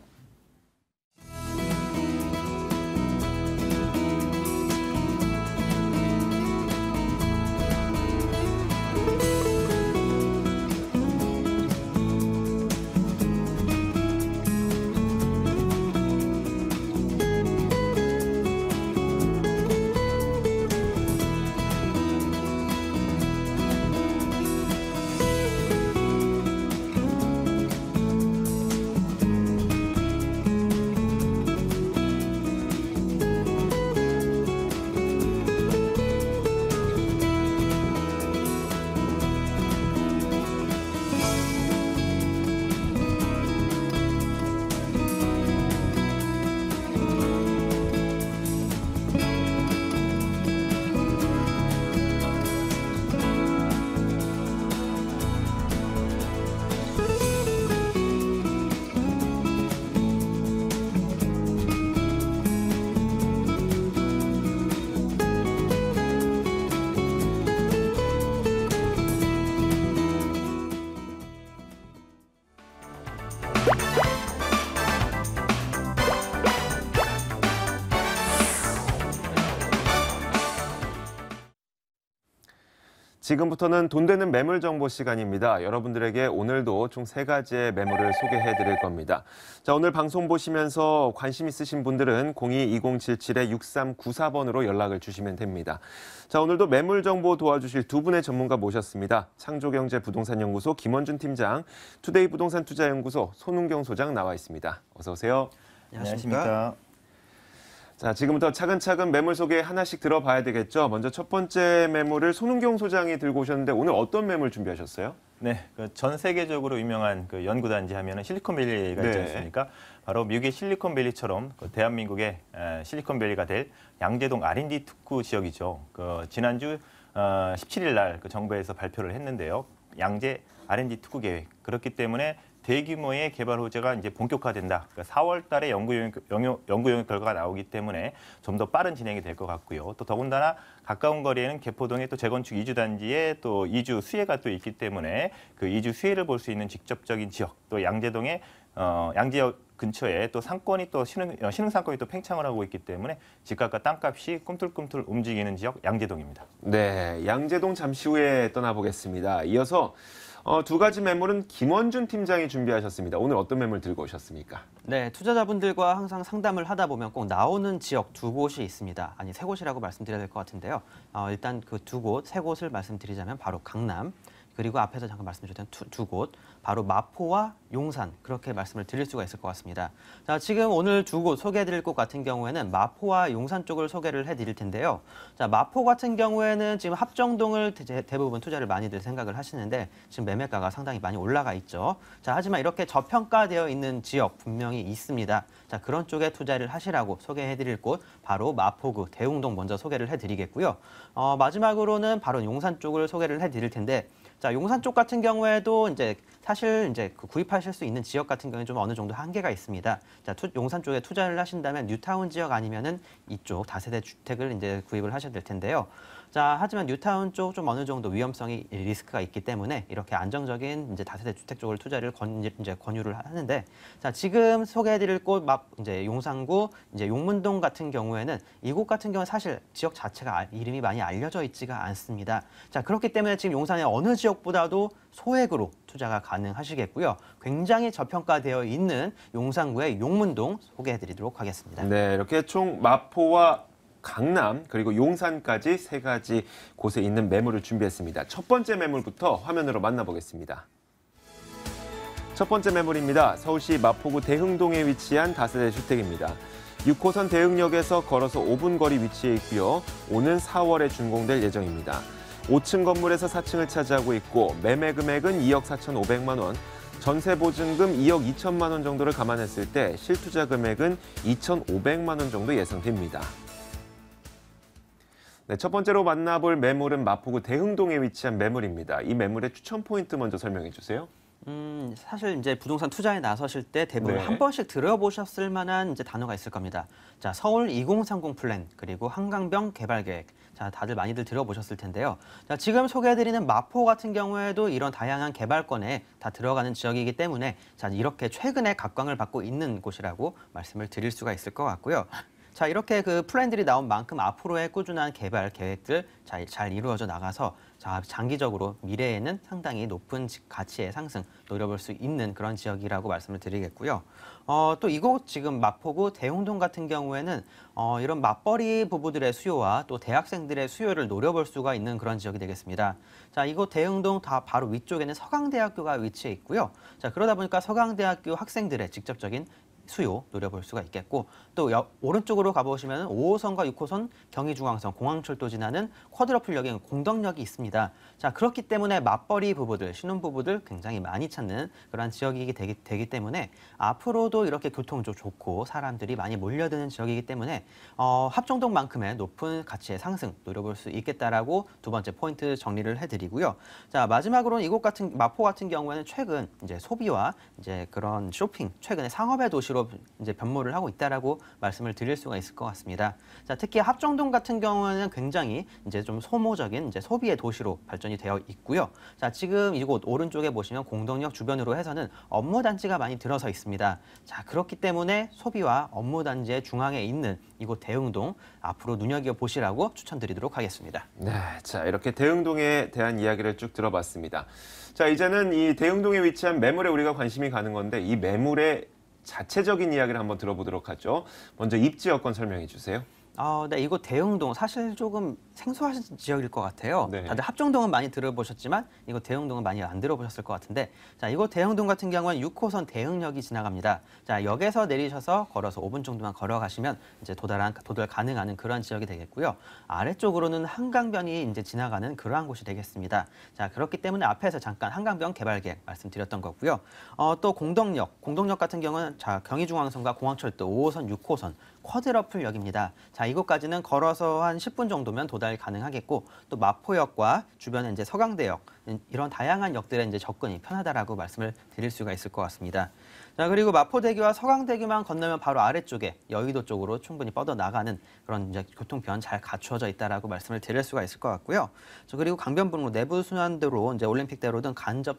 지금부터는 돈 되는 매물 정보 시간입니다. 여러분들에게 오늘도 총 3가지의 매물을 소개해 드릴 겁니다. 자, 오늘 방송 보시면서 관심 있으신 분들은 02-2077-6394번으로 연락을 주시면 됩니다. 자, 오늘도 매물 정보 도와주실 두 분의 전문가 모셨습니다. 창조경제부동산연구소 김원준 팀장, 투데이 부동산 투자연구소 손은경 소장 나와 있습니다. 어서 오세요. 안녕하십니까. 자, 지금부터 차근차근 매물 소개 하나씩 들어봐야 되겠죠. 먼저 첫 번째 매물을 손은경 소장이 들고 오셨는데 오늘 어떤 매물 준비하셨어요? 네, 전 세계적으로 유명한 연구단지 하면은 실리콘밸리가 있지 네. 않습니까? 바로 미국의 실리콘밸리처럼 대한민국의 실리콘밸리가 될 양재동 R&D 특구 지역이죠. 지난주 17일 날 정부에서 발표를 했는데요. 양재 R&D 특구 계획. 그렇기 때문에 대규모의 개발 호재가 이제 본격화된다. 4월 달에 연구 용역 결과가 나오기 때문에 좀 더 빠른 진행이 될 것 같고요. 또 더군다나 가까운 거리에는 개포동의 또 재건축 이주 단지에 또 이주 수혜가 또 있기 때문에 그 이주 수혜를 볼 수 있는 직접적인 지역, 또 양재동의 양재역 근처에 또 상권이 또 신흥 상권이 또 팽창을 하고 있기 때문에 집값과 땅값이 꿈틀꿈틀 움직이는 지역 양재동입니다. 네, 양재동 잠시 후에 떠나보겠습니다. 이어서 두 가지 매물은 김원준 팀장이 준비하셨습니다. 오늘 어떤 매물 들고 오셨습니까? 네, 투자자분들과 항상 상담을 하다 보면 꼭 나오는 지역 두 곳이 있습니다. 아니, 세 곳이라고 말씀드려야 될 것 같은데요. 일단 그 세 곳을 말씀드리자면 바로 강남, 그리고 앞에서 잠깐 말씀드렸던 두 곳, 바로 마포와 용산, 그렇게 말씀을 드릴 수가 있을 것 같습니다. 자, 지금 오늘 두 곳 소개해드릴 곳 같은 경우에는 마포와 용산 쪽을 소개를 해드릴 텐데요. 자, 마포 같은 경우에는 지금 합정동을 대부분 투자를 많이들 생각을 하시는데 지금 매매가가 상당히 많이 올라가 있죠. 자, 하지만 이렇게 저평가되어 있는 지역 분명히 있습니다. 자, 그런 쪽에 투자를 하시라고 소개해드릴 곳, 바로 마포구 대흥동 먼저 소개를 해드리겠고요. 마지막으로는 바로 용산 쪽을 소개를 해드릴 텐데, 자, 용산 쪽 같은 경우에도 사실 구입하실 수 있는 지역 같은 경우에 좀 어느 정도 한계가 있습니다. 자, 용산 쪽에 투자를 하신다면 뉴타운 지역 아니면은 이쪽 다세대 주택을 구입을 하셔야 될 텐데요. 자, 하지만 뉴타운 쪽 좀 어느 정도 위험성이 리스크가 있기 때문에 이렇게 안정적인 다세대 주택 쪽을 투자를 권유를 하는데, 자, 지금 소개해드릴 곳 용산구 용문동 같은 경우에는 이곳 같은 경우는 사실 지역 자체가 이름이 많이 알려져 있지가 않습니다. 자, 그렇기 때문에 지금 용산의 어느 지역보다도 소액으로 투자가 가능하시겠고요. 굉장히 저평가되어 있는 용산구의 용문동 소개해드리도록 하겠습니다. 네, 이렇게 총 마포와 강남 그리고 용산까지 3가지 곳에 있는 매물을 준비했습니다. 첫 번째 매물부터 화면으로 만나보겠습니다. 첫 번째 매물입니다. 서울시 마포구 대흥동에 위치한 다세대 주택입니다. 6호선 대흥역에서 걸어서 5분 거리 위치해 있고요. 오는 4월에 준공될 예정입니다. 5층 건물에서 4층을 차지하고 있고 매매 금액은 2억 4,500만 원, 전세 보증금 2억 2천만 원 정도를 감안했을 때 실투자 금액은 2,500만 원 정도 예상됩니다. 네, 첫 번째로 만나볼 매물은 마포구 대흥동에 위치한 매물입니다. 이 매물의 추천 포인트 먼저 설명해 주세요. 사실 부동산 투자에 나서실 때 대부분 네. 한 번씩 들어보셨을 만한 단어가 있을 겁니다. 자, 서울 2030 플랜, 그리고 한강변 개발 계획. 자, 다들 많이들 들어보셨을 텐데요. 자, 지금 소개해드리는 마포 같은 경우에도 이런 다양한 개발권에 다 들어가는 지역이기 때문에 자, 이렇게 최근에 각광을 받고 있는 곳이라고 말씀을 드릴 수가 있을 것 같고요. 자, 이렇게 플랜들이 나온 만큼 앞으로의 꾸준한 개발 계획들 잘 이루어져 나가서 자, 장기적으로 미래에는 상당히 높은 가치의 상승 노려볼 수 있는 그런 지역이라고 말씀을 드리겠고요. 또 이곳 지금 마포구 대흥동 같은 경우에는 이런 맞벌이 부부들의 수요와 또 대학생들의 수요를 노려볼 수가 있는 그런 지역이 되겠습니다. 자, 이곳 대흥동 바로 위쪽에는 서강대학교가 위치해 있고요. 자, 그러다 보니까 서강대학교 학생들의 직접적인 수요 노려볼 수가 있겠고, 또 오른쪽으로 가보시면 5호선과 6호선 경의중앙선 공항철도 지나는 쿼드러플역에 공덕역이 있습니다. 자, 그렇기 때문에 맞벌이 부부들, 신혼부부들 굉장히 많이 찾는 그런 지역이 되기 때문에 앞으로도 이렇게 교통도 좋고 사람들이 많이 몰려드는 지역이기 때문에 합정동만큼의 높은 가치의 상승 노려볼 수 있겠다라고 두 번째 포인트 정리를 해드리고요. 자, 마지막으로는 마포 같은 경우에는 최근 소비와 그런 쇼핑, 최근에 상업의 도시로 식으로 이제 변모를 하고 있다라고 말씀을 드릴 수가 있을 것 같습니다. 자, 특히 합정동 같은 경우는 굉장히 이제 좀 소모적인 이제 소비의 도시로 발전이 되어 있고요. 자, 지금 이곳 오른쪽에 보시면 공덕역 주변으로 해서는 업무 단지가 많이 들어서 있습니다. 자, 그렇기 때문에 소비와 업무 단지의 중앙에 있는 이곳 대흥동 앞으로 눈여겨보시라고 추천드리도록 하겠습니다. 네, 자 이렇게 대흥동에 대한 이야기를 쭉 들어봤습니다. 자 이제는 이 대흥동에 위치한 매물에 우리가 관심이 가는 건데 이 매물의 자체적인 이야기를 한번 들어보도록 하죠. 먼저 입지 여건 설명해 주세요. 네, 이곳 대흥동 사실 조금 생소하신 지역일 것 같아요. 네. 다들 합정동은 많이 들어보셨지만 이곳 대흥동은 많이 안 들어보셨을 것 같은데, 자, 이곳 대흥동 같은 경우는 6호선 대흥역이 지나갑니다. 자, 역에서 내리셔서 걸어서 5분 정도만 걸어가시면 이제 도달 가능한 그러한 지역이 되겠고요. 아래쪽으로는 한강변이 이제 지나가는 그러한 곳이 되겠습니다. 자, 그렇기 때문에 앞에서 잠깐 한강변 개발 계획 말씀드렸던 거고요. 또 공덕역 같은 경우는 자, 경의중앙선과 공항철도 5호선, 6호선 쿼드러플역입니다. 자, 이곳까지는 걸어서 한 10분 정도면 도달 가능하겠고, 또 마포역과 주변에 이제 서강대역 이런 다양한 역들의 이제 접근이 편하다라고 말씀을 드릴 수가 있을 것 같습니다. 자, 그리고 마포대교와 서강대교만 건너면 바로 아래쪽에 여의도 쪽으로 충분히 뻗어 나가는 그런 이제 교통편 잘 갖추어져 있다라고 말씀을 드릴 수가 있을 것 같고요. 자, 그리고 강변북로 내부 순환도로 이제 올림픽대로 등 간접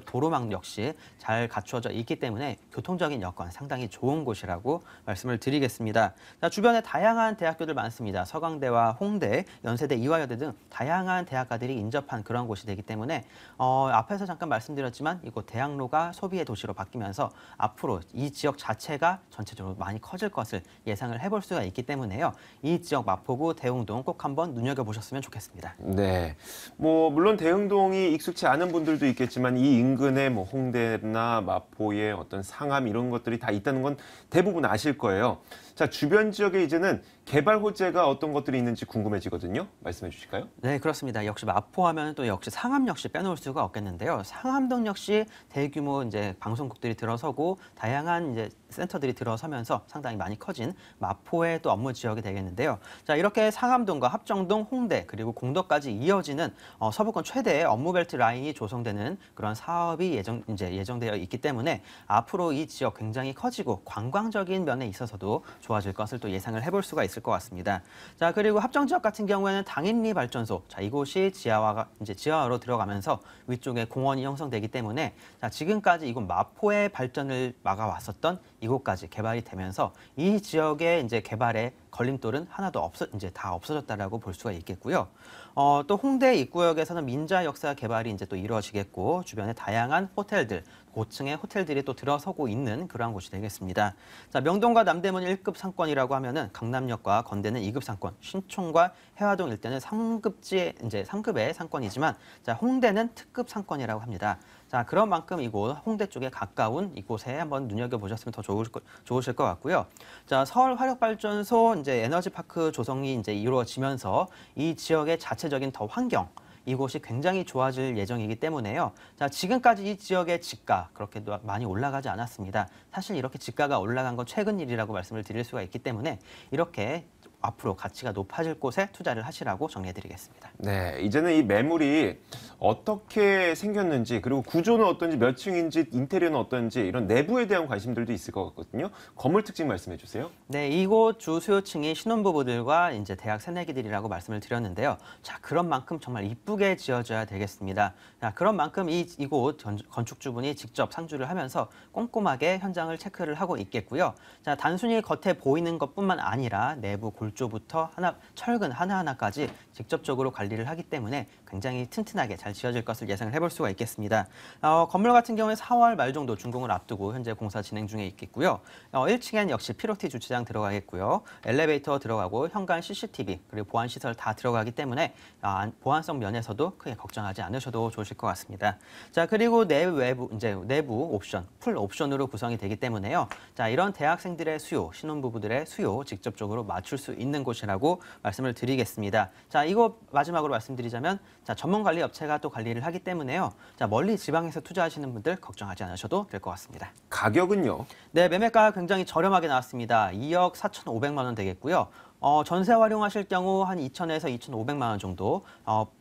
도로망 역시 잘 갖추어져 있기 때문에 교통적인 여건 상당히 좋은 곳이라고 말씀을 드리겠습니다. 자, 주변에 다양한 대학교들 많습니다. 서강대와 홍대, 연세대, 이화여대 등 다양한 대학가들이 인접한 그런 곳이 되기 때문에 앞에서 잠깐 말씀드렸지만 이곳 대학로가 소비의 도시로 바뀌면서 앞으로 이 지역 자체가 전체적으로 많이 커질 것을 예상을 해볼 수가 있기 때문에요. 이 지역 마포구, 대흥동 꼭 한번 눈여겨보셨으면 좋겠습니다. 네, 뭐 물론 대흥동이 익숙치 않은 분들도 있겠지만 이 인근에 뭐 홍대나 마포의 어떤 상암 이런 것들이 다 있다는 건 대부분 아실 거예요. 자, 주변 지역에 이제는 개발 호재가 어떤 것들이 있는지 궁금해지거든요. 말씀해 주실까요? 네, 그렇습니다. 역시 마포하면 또 역시 상암 역시 빼놓을 수가 없겠는데요. 상암동 역시 대규모 이제 방송국들이 들어서고 다양한 이제 센터들이 들어서면서 상당히 많이 커진 마포의 또 업무 지역이 되겠는데요. 자, 이렇게 상암동과 합정동, 홍대 그리고 공덕까지 이어지는 서부권 최대의 업무벨트 라인이 조성되는 그런 사업이 예정되어 있기 때문에 앞으로 이 지역 굉장히 커지고 관광적인 면에 있어서도 좋아질 것을 또 예상을 해볼 수가 있을 것 같습니다. 자, 그리고 합정 지역 같은 경우에는 당인리 발전소, 자, 이곳이 지하화로 들어가면서 위쪽에 공원이 형성되기 때문에 자, 지금까지 이곳 마포의 발전을 막아왔었던 이곳까지 개발이 되면서 이 지역의 이제 개발의 걸림돌은 하나도 다 없어졌다라고 볼 수가 있겠고요. 또 홍대 입구역에서는 민자 역사 개발이 이제 또 이루어지겠고 주변에 다양한 호텔들, 고층의 호텔들이 또 들어서고 있는 그러한 곳이 되겠습니다. 자, 명동과 남대문 1급 상권이라고 하면은 강남역과 건대는 2급 상권, 신촌과 해화동 일대는 3급의 상권이지만 자, 홍대는 특급 상권이라고 합니다. 자, 그런 만큼 이곳 홍대 쪽에 가까운 이곳에 한번 눈여겨보셨으면 더 좋으실 것 같고요. 자, 서울 화력발전소 이제 에너지파크 조성이 이제 이루어지면서 이 지역의 자체적인 더 환경, 이곳이 굉장히 좋아질 예정이기 때문에요. 자, 지금까지 이 지역의 지가 그렇게 많이 올라가지 않았습니다. 사실 이렇게 지가가 올라간 건 최근 일이라고 말씀을 드릴 수가 있기 때문에 이렇게 앞으로 가치가 높아질 곳에 투자를 하시라고 정리해드리겠습니다. 네, 이제는 이 매물이 어떻게 생겼는지 그리고 구조는 어떤지 몇 층인지 인테리어는 어떤지 이런 내부에 대한 관심들도 있을 것 같거든요. 건물 특징 말씀해 주세요. 네, 이곳 주 수요층이 신혼부부들과 이제 대학 새내기들이라고 말씀을 드렸는데요. 자, 그런 만큼 정말 이쁘게 지어져야 되겠습니다. 자, 그런 만큼 이곳 건축주분이 직접 상주를 하면서 꼼꼼하게 현장을 체크를 하고 있겠고요. 자, 단순히 겉에 보이는 것뿐만 아니라 내부 골조부터 철근 하나하나까지 직접적으로 관리를 하기 때문에 굉장히 튼튼하게 잘 지어질 것을 예상을 해볼 수가 있겠습니다. 건물 같은 경우에 4월 말 정도 준공을 앞두고 현재 공사 진행 중에 있겠고요. 1층엔 역시 피로티 주차장 들어가겠고요. 엘리베이터 들어가고 현관 CCTV 그리고 보안시설 다 들어가기 때문에 보안성 면에서도 크게 걱정하지 않으셔도 좋으실 것 같습니다. 자, 그리고 내부 옵션, 풀 옵션으로 구성이 되기 때문에요. 자, 이런 대학생들의 수요, 신혼부부들의 수요 직접적으로 맞출 수 있는 곳이라고 말씀을 드리겠습니다. 자, 이거 마지막으로 말씀드리자면 자, 전문 관리 업체가 또 관리를 하기 때문에요. 자, 멀리 지방에서 투자하시는 분들 걱정하지 않으셔도 될 것 같습니다. 가격은요? 네, 매매가 굉장히 저렴하게 나왔습니다. 2억 4,500만 원 되겠고요. 전세 활용하실 경우 한 2,000에서 2,500만 원 정도,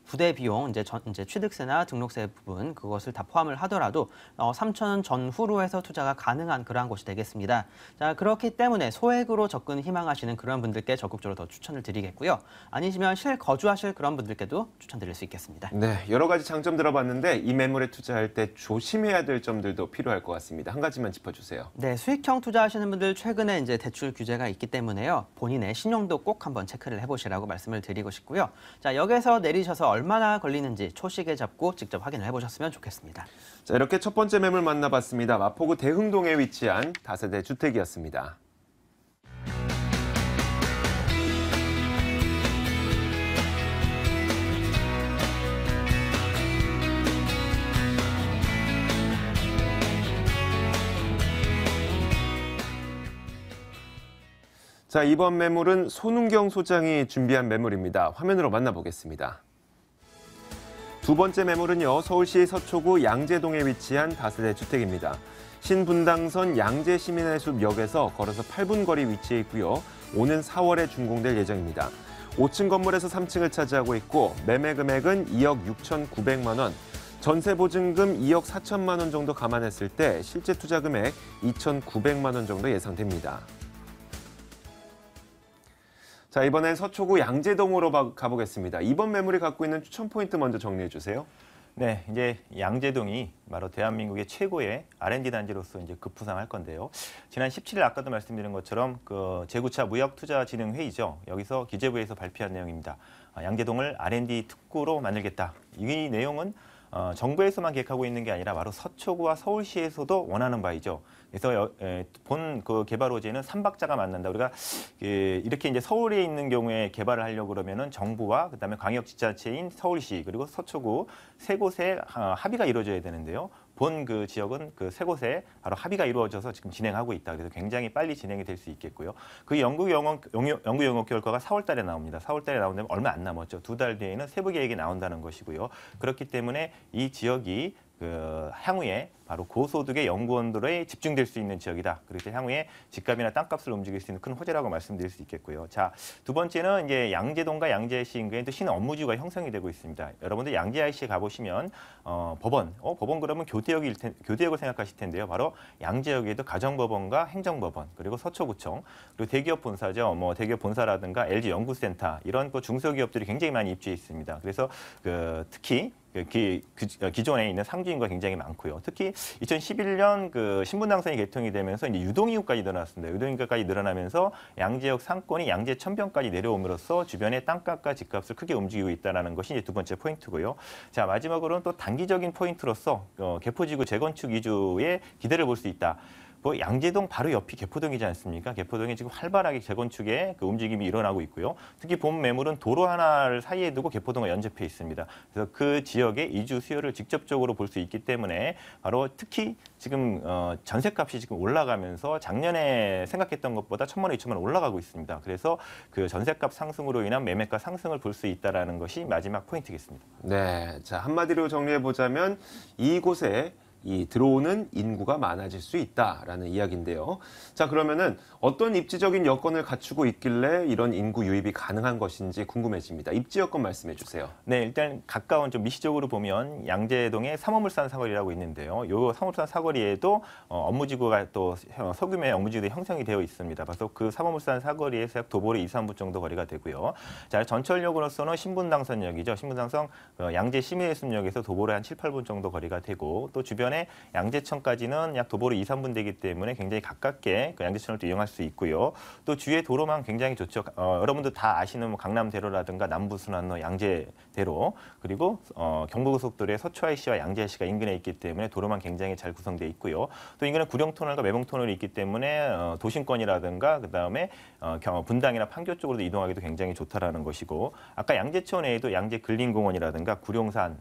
부대 비용, 이제 취득세나 등록세 부분 그것을 다 포함을 하더라도 3,000원 전후로 해서 투자가 가능한 그러한 곳이 되겠습니다. 자, 그렇기 때문에 소액으로 접근 희망하시는 그런 분들께 적극적으로 더 추천을 드리겠고요. 아니시면 실거주하실 그런 분들께도 추천드릴 수 있겠습니다. 네, 여러 가지 장점 들어봤는데 이 매물에 투자할 때 조심해야 될 점들도 필요할 것 같습니다. 한 가지만 짚어주세요. 네, 수익형 투자하시는 분들 최근에 이제 대출 규제가 있기 때문에요. 본인의 신용도 꼭 한번 체크를 해보시라고 말씀을 드리고 싶고요. 자, 역에서 내리셔서 얼마나 걸리는지 초시계 잡고 직접 확인을 해보셨으면 좋겠습니다. 자, 이렇게 첫 번째 매물 만나봤습니다. 마포구 대흥동에 위치한 다세대 주택이었습니다. 자, 이번 매물은 손은경 소장이 준비한 매물입니다. 화면으로 만나보겠습니다. 두 번째 매물은요, 서울시 서초구 양재동에 위치한 다세대 주택입니다. 신분당선 양재시민의숲역에서 걸어서 8분 거리 위치해 있고요. 오는 4월에 준공될 예정입니다. 5층 건물에서 3층을 차지하고 있고 매매 금액은 2억 6,900만 원, 전세 보증금 2억 4천만 원 정도 감안했을 때 실제 투자 금액 2,900만 원 정도 예상됩니다. 자, 이번엔 서초구 양재동으로 가보겠습니다. 이번 매물이 갖고 있는 추천 포인트 먼저 정리해 주세요. 네, 이제 양재동이 바로 대한민국의 최고의 R&D 단지로서 이제 급부상할 건데요. 지난 17일 아까도 말씀드린 것처럼 그 재구차 무역투자진흥회의죠. 여기서 기재부에서 발표한 내용입니다. 양재동을 R&D 특구로 만들겠다. 이 내용은 정부에서만 계획하고 있는 게 아니라 바로 서초구와 서울시에서도 원하는 바이죠. 그래서 본 그 개발 호재는 3박자가 만난다. 우리가 이렇게 이제 서울에 있는 경우에 개발을 하려고 그러면은 정부와 그다음에 광역지자체인 서울시 그리고 서초구 세 곳에 합의가 이루어져야 되는데요. 본 그 지역은 그 세 곳에 바로 합의가 이루어져서 지금 진행하고 있다. 그래서 굉장히 빨리 진행이 될 수 있겠고요. 그 연구 영역 결과가 4월 달에 나옵니다. 4월 달에 나온다면 얼마 안 남았죠. 2달 뒤에는 세부 계획이 나온다는 것이고요. 그렇기 때문에 이 지역이 그 향후에 바로 고소득의 연구원들에 집중될 수 있는 지역이다. 그래서 향후에 집값이나 땅값을 움직일 수 있는 큰 호재라고 말씀드릴 수 있겠고요. 자, 두 번째는 이제 양재동과 양재시 인근에 또 신 업무지구가 형성이 되고 있습니다. 여러분들 양재시에 가보시면 법원 그러면 교대역을 생각하실 텐데요. 바로 양재역에도 가정법원과 행정법원 그리고 서초구청 그리고 대기업 본사죠. 뭐 대기업 본사라든가 LG 연구센터 이런 그 중소기업들이 굉장히 많이 입주해 있습니다. 그래서 특히 기존에 있는 상주인구가 굉장히 많고요. 특히 2011년 그 신분당선이 개통이 되면서 이제 유동인구까지 늘어났습니다. 유동인구까지 늘어나면서 양재역 상권이 양재 천변까지 내려옴으로써 주변의 땅값과 집값을 크게 움직이고 있다는 것이 이제 두 번째 포인트고요. 자, 마지막으로는 또 단기적인 포인트로서 개포지구 재건축 위주의 기대를 볼 수 있다. 뭐 양재동 바로 옆이 개포동이지 않습니까? 개포동이 지금 활발하게 재건축의 그 움직임이 일어나고 있고요. 특히 본 매물은 도로 하나를 사이에 두고 개포동과 연접해 있습니다. 그래서 그 지역의 이주 수요를 직접적으로 볼 수 있기 때문에 바로 특히 지금 전셋값이 지금 올라가면서 작년에 생각했던 것보다 1,000만 원, 2,000만 원 올라가고 있습니다. 그래서 그 전셋값 상승으로 인한 매매가 상승을 볼 수 있다라는 것이 마지막 포인트겠습니다. 네, 자, 한마디로 정리해 보자면 이곳에 들어오는 인구가 많아질 수 있다라는 이야기인데요. 자, 그러면은 어떤 입지적인 여건을 갖추고 있길래 이런 인구 유입이 가능한 것인지 궁금해집니다. 입지 여건 말씀해 주세요. 네, 일단 가까운 좀 미시적으로 보면 양재동에 삼호물산 사거리라고 있는데요. 요 삼호물산 사거리에도 업무지구가 또 소규모의 업무지구가 형성이 되어 있습니다. 그래서 그 삼호물산 사거리에서 약 도보로 2, 3분 정도 거리가 되고요. 자, 전철역으로서는 신분당선역이죠. 신분당선 양재 시민의숲역에서 도보로 한 7, 8분 정도 거리가 되고 또 주변에 양재천까지는 약 도보로 2, 3분 되기 때문에 굉장히 가깝게 그 양재천을 또 이용할 수 있고요. 또 주위의 도로망 굉장히 좋죠. 여러분들 다 아시는 뭐 강남대로라든가 남부순환로 양재대로 그리고 경부고속도로의 서초 IC와 양재 IC가 인근에 있기 때문에 도로망 굉장히 잘 구성되어 있고요. 또 인근에 구룡터널과 매봉터널이 있기 때문에 도심권이라든가 그다음에 분당이나 판교 쪽으로도 이동하기도 굉장히 좋다라는 것이고 아까 양재천 외에도 양재 근린공원이라든가 구룡산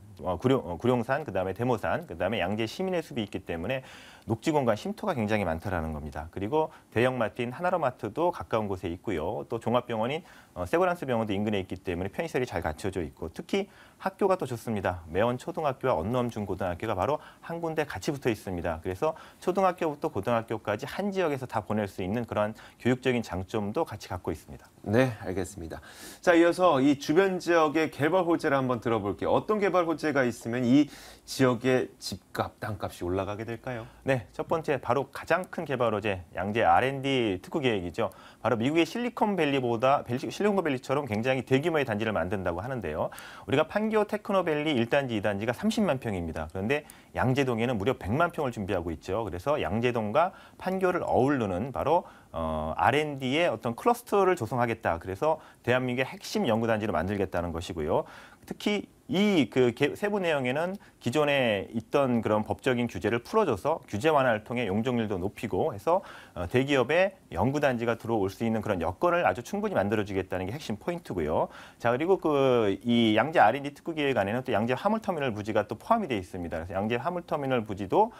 그다음에 대모산 그다음에 양재 시민의 숲이 있기 때문에 녹지 공간 쉼터가 굉장히 많다라는 겁니다. 그리고 대형마트인 하나로마트도 가까운 곳에 있고요. 또 종합병원인 세브란스 병원도 인근에 있기 때문에 편의시설이 잘 갖춰져 있고 특히 학교가 또 좋습니다. 매원 초등학교와 언넘 중고등학교가 바로 한 군데 같이 붙어 있습니다. 그래서 초등학교부터 고등학교까지 한 지역에서 다 보낼 수 있는 그런 교육적인 장점도 같이 갖고 있습니다. 네, 알겠습니다. 자, 이어서 이 주변 지역의 개발 호재를 한번 들어볼게요. 어떤 개발 호재가 있으면 이 지역의 집값, 땅값이 올라가게 될까요? 네, 첫 번째 바로 가장 큰 개발 호재 양재 R&D 특구 계획이죠. 바로 미국의 실리콘밸리처럼 굉장히 대규모의 단지를 만든다고 하는데요. 우리가 판교 테크노밸리 1단지, 2단지가 30만 평입니다. 그런데 양재동에는 무려 100만 평을 준비하고 있죠. 그래서 양재동과 판교를 어우르는 바로 R&D의 어떤 클러스터를 조성하겠다. 그래서 대한민국의 핵심 연구단지를 만들겠다는 것이고요. 특히 이 세부 내용에는 기존에 있던 그런 법적인 규제를 풀어줘서 규제 완화를 통해 용적률도 높이고 해서 대기업의 연구단지가 들어올 수 있는 그런 여건을 아주 충분히 만들어주겠다는 게 핵심 포인트고요. 자, 그리고 이 양재 R&D 특구 계획 안에는 또 양재 화물터미널 부지가 또 포함이 되어 있습니다. 그래서 양재 화물터미널 부지도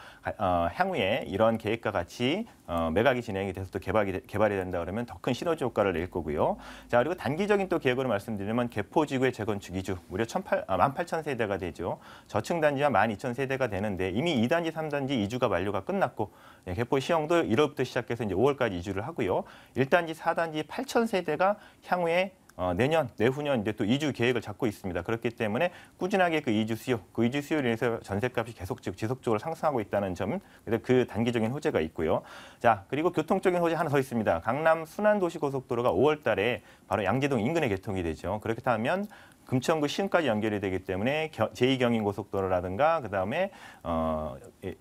향후에 이런 계획과 같이 매각이 진행이 돼서 또 개발이 된다 그러면 더 큰 시너지 효과를 낼 거고요. 자, 그리고 단기적인 또 계획으로 말씀드리면 개포지구의 재건축 이주 무려 18,000세대가 되죠. 저층 단지와 12,000세대가 되는데 이미 2단지, 3단지 이주가 완료가 끝났고 개포 시형도 1월부터 시작해서 이제 5월까지 이주를 하고요. 1단지, 4단지 8,000세대가 향후에 내년, 내후년 이제 또 이주 계획을 잡고 있습니다. 그렇기 때문에 꾸준하게 그 이주 수요로 인해서 전세값이 계속 지속적으로 상승하고 있다는 점, 그래서 그 단기적인 호재가 있고요. 자, 그리고 교통적인 호재 하나 더 있습니다. 강남 순환도시고속도로가 5월 달에 바로 양재동 인근에 개통이 되죠. 그렇게 하면 금천구 시흥까지 연결이 되기 때문에 제2경인고속도로라든가 그다음에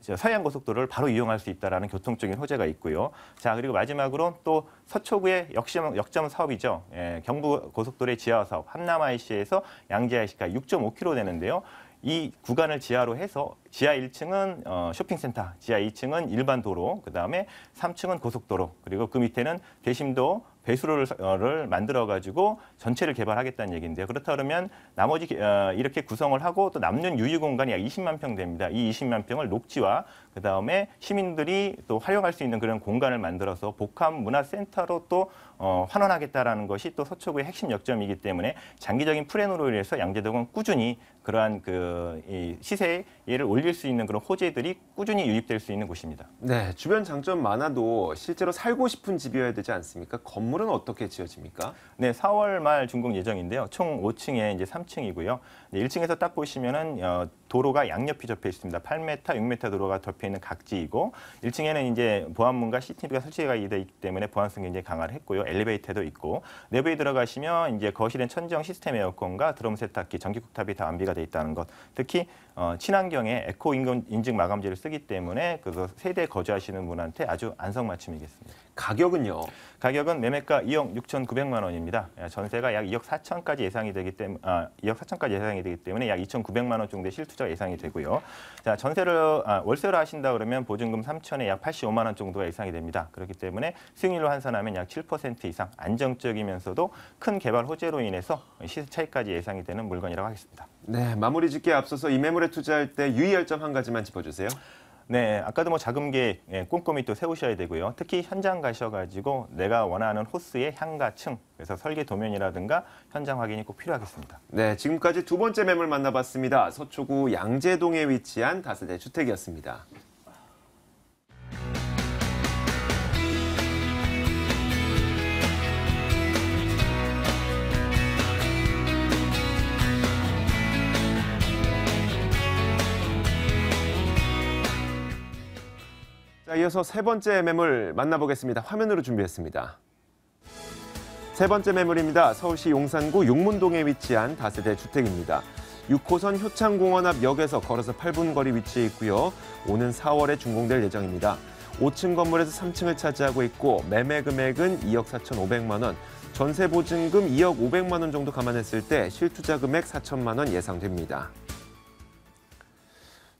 서해안고속도로를 바로 이용할 수 있다라는 교통적인 호재가 있고요. 자, 그리고 마지막으로 또 서초구의 역점 사업이죠. 경부고속도로의 지하 사업 한남 IC에서 양재 IC까지 6.5km 되는데요. 이 구간을 지하로 해서 지하 1층은 쇼핑센터, 지하 2층은 일반 도로, 그다음에 3층은 고속도로, 그리고 그 밑에는 대심도 배수로를 만들어가지고 전체를 개발하겠다는 얘기인데요. 그렇다 그러면 나머지 이렇게 구성을 하고 또 남는 유휴 공간이 약 20만 평 됩니다. 이 20만 평을 녹지와 그다음에 시민들이 또 활용할 수 있는 그런 공간을 만들어서 복합 문화센터로 또 환원하겠다라는 것이 또 서초구의 핵심 역점이기 때문에 장기적인 플랜으로 인해서 양재동은 꾸준히 그러한 이 시세를 올릴 수 있는 그런 호재들이 꾸준히 유입될 수 있는 곳입니다. 네, 주변 장점 많아도 실제로 살고 싶은 집이어야 되지 않습니까? 건물은 어떻게 지어집니까? 네, 4월 말 준공 예정인데요. 총 5층에 이제 3층이고요. 1층에서 딱 보시면은 도로가 양옆이 접해 있습니다. 8m, 6m 도로가 접해 있는 각지이고 1층에는 이제 보안문과 CCTV가 설치가 되어 있기 때문에 보안성이 굉장히 강화를 했고요. 엘리베이터도 있고 내부에 들어가시면 이제 거실엔 천정 시스템 에어컨과 드럼 세탁기, 전기 쿡탑이 다 완비가 되어 있다는 것. 특히 친환경에 에코 인증 마감재를 쓰기 때문에 그 세대에 거주하시는 분한테 아주 안성맞춤이겠습니다. 가격은요? 가격은 매매가 2억 6,900만 원입니다. 전세가 약 2억 4천까지 예상이 되기 때문에 2억 4천까지 예상이 되기 때문에 약 2,900만 원 정도의 실투자가 예상이 되고요. 자, 월세로 하신다 그러면 보증금 3천에 약 85만 원 정도가 예상이 됩니다. 그렇기 때문에 수익률로 환산하면 약 7% 이상 안정적이면서도 큰 개발 호재로 인해서 시세 차익까지 예상이 되는 물건이라고 하겠습니다. 네, 마무리 짓기에 앞서서 이 매물에 투자할 때 유의할 점 한 가지만 짚어주세요. 네, 아까도 자금 계획 꼼꼼히 또 세우셔야 되고요. 특히 현장 가셔가지고 내가 원하는 호스의 향과 층, 그래서 설계 도면이라든가 현장 확인이 꼭 필요하겠습니다. 네, 지금까지 두 번째 매물 만나봤습니다. 서초구 양재동에 위치한 다세대 주택이었습니다. 자, 이어서 세 번째 매물 만나보겠습니다. 화면으로 준비했습니다. 세 번째 매물입니다. 서울시 용산구 용문동에 위치한 다세대 주택입니다. 6호선 효창공원 앞 역에서 걸어서 8분 거리 위치해 있고요. 오는 4월에 준공될 예정입니다. 5층 건물에서 3층을 차지하고 있고 매매 금액은 2억 4,500만 원, 전세 보증금 2억 500만 원 정도 감안했을 때 실투자 금액 4천만 원 예상됩니다.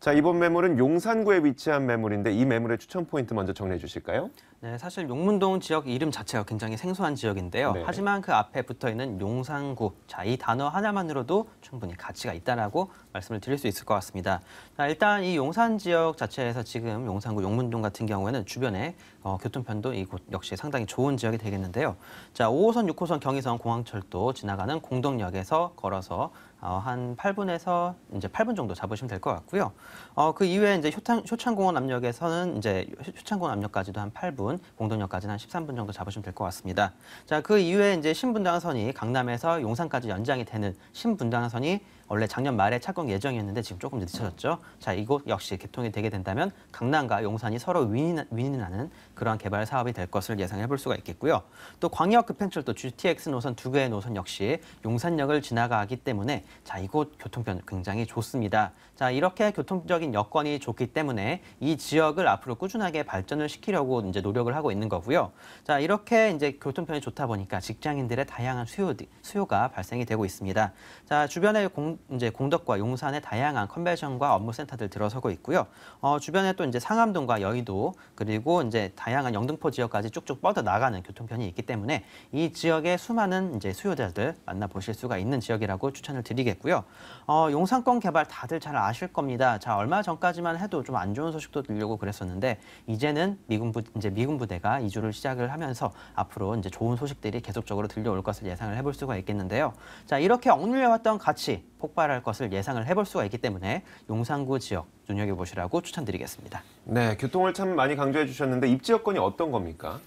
자, 이번 매물은 용산구에 위치한 매물인데 이 매물의 추천 포인트 먼저 정리해 주실까요? 네, 사실 용문동 지역 이름 자체가 굉장히 생소한 지역인데요. 네. 하지만 그 앞에 붙어 있는 용산구, 자, 이 단어 하나만으로도 충분히 가치가 있다라고 말씀을 드릴 수 있을 것 같습니다. 자, 일단 이 용산 지역 자체에서 지금 용산구 용문동 같은 경우에는 주변에 교통편도 이곳 역시 상당히 좋은 지역이 되겠는데요. 자, 5호선, 6호선 경의선 공항철도 지나가는 공덕역에서 걸어서 한 8분에서 이제 8분 정도 잡으시면 될 것 같고요. 그 이외에 이제 효창공원 압력에서는 이제 효창공원 압력까지도 한 8분, 공덕역까지는 한 13분 정도 잡으시면 될 것 같습니다. 자, 그 이외에 이제 신분당선이 강남에서 용산까지 연장이 되는 신분당선이 원래 작년 말에 착공 예정이었는데 지금 조금 늦춰졌죠. 자, 이곳 역시 개통이 되게 된다면 강남과 용산이 서로 윈이 나는 그러한 개발 사업이 될 것을 예상해 볼 수가 있겠고요. 또 광역 급행철도 GTX 노선 두 개의 노선 역시 용산역을 지나가기 때문에 자, 이곳 교통편 굉장히 좋습니다. 자, 이렇게 교통적인 여건이 좋기 때문에 이 지역을 앞으로 꾸준하게 발전을 시키려고 이제 노력을 하고 있는 거고요. 자, 이렇게 이제 교통편이 좋다 보니까 직장인들의 다양한 수요가 발생이 되고 있습니다. 자, 주변에 이제 공덕과 용산의 다양한 컨벤션과 업무센터들 들어서고 있고요. 주변에 또 이제 상암동과 여의도 그리고 이제 다양한 영등포 지역까지 쭉쭉 뻗어 나가는 교통편이 있기 때문에 이 지역의 수많은 이제 수요자들 만나보실 수가 있는 지역이라고 추천을 드리겠고요. 용산권 개발 다들 잘 아실 겁니다. 자, 얼마 전까지만 해도 좀 안 좋은 소식도 들려고 그랬었는데 이제는 미군 부대가 이주를 시작을 하면서 앞으로 이제 좋은 소식들이 계속적으로 들려올 것을 예상을 해볼 수가 있겠는데요. 자, 이렇게 억눌려왔던 가치 폭발할 것을 예상을 해볼 수가 있기 때문에 용산구 지역 눈여겨보시라고 추천드리겠습니다. 네, 교통을 참 많이 강조해 주셨는데 입지 여건이 어떤 겁니까?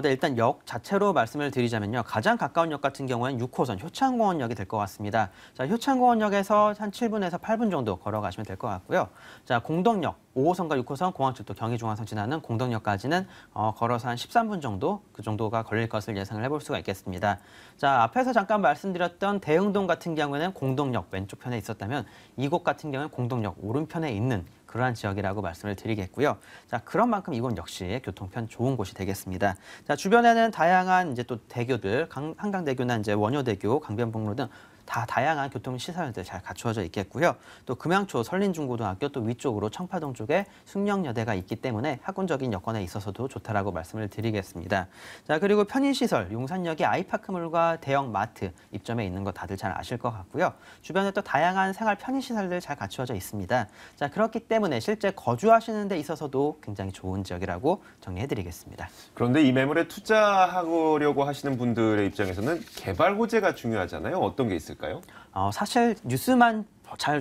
네, 일단 역 자체로 말씀을 드리자면요. 가장 가까운 역 같은 경우는 6호선 효창공원역이 될 것 같습니다. 자, 효창공원역에서 한 7분에서 8분 정도 걸어가시면 될 것 같고요. 자, 공덕역 5호선과 6호선 공항철도 경의중앙선 지나는 공덕역까지는 걸어서 한 13분 정도 그 정도가 걸릴 것을 예상을 해볼 수가 있겠습니다. 자, 앞에서 잠깐 말씀드렸던 대흥동 같은 경우에는 공덕역 왼쪽 편에 있었다면 이곳 같은 경우는 공덕역 오른편에 있는 그러한 지역이라고 말씀을 드리겠고요. 자, 그런 만큼 이곳 역시 교통편 좋은 곳이 되겠습니다. 자, 주변에는 다양한 이제 또 대교들, 한강대교나 이제 원효대교, 강변북로 등 다 다양한 교통 시설들 잘 갖추어져 있겠고요. 또 금양초 설린중고등학교 또 위쪽으로 청파동 쪽에 숙령여대가 있기 때문에 학군적인 여건에 있어서도 좋다라고 말씀을 드리겠습니다. 자, 그리고 편의시설, 용산역에 아이파크몰과 대형 마트 입점해 있는 거 다들 잘 아실 것 같고요. 주변에 또 다양한 생활 편의시설들 잘 갖추어져 있습니다. 자, 그렇기 때문에 실제 거주하시는 데 있어서도 굉장히 좋은 지역이라고 정리해드리겠습니다. 그런데 이 매물에 투자하려고 하시는 분들의 입장에서는 개발 호재가 중요하잖아요. 어떤 게 있을까요? 사실 뉴스만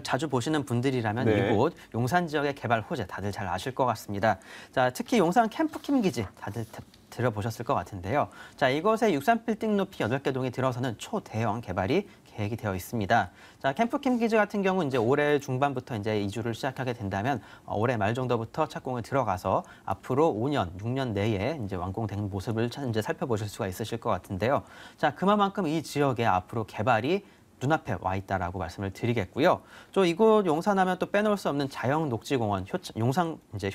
자주 보시는 분들이라면 네. 이곳 용산 지역의 개발 호재 다들 잘 아실 것 같습니다. 자, 특히 용산 캠프킴 기지 다들 들어보셨을 것 같은데요. 자, 이곳에 63빌딩 높이 8개 동이 들어서는 초대형 개발이 계획이 되어 있습니다. 자, 캠프킴 기지 같은 경우 이제 올해 중반부터 이제 이주를 시작하게 된다면 올해 말 정도부터 착공을 들어가서 앞으로 5년, 6년 내에 이제 완공된 모습을 이제 살펴보실 수가 있으실 것 같은데요. 자, 그만큼 이 지역에 앞으로 개발이 눈앞에 와 있다라고 말씀을 드리겠고요. 또 이곳 용산하면 또 빼놓을 수 없는 자연녹지공원,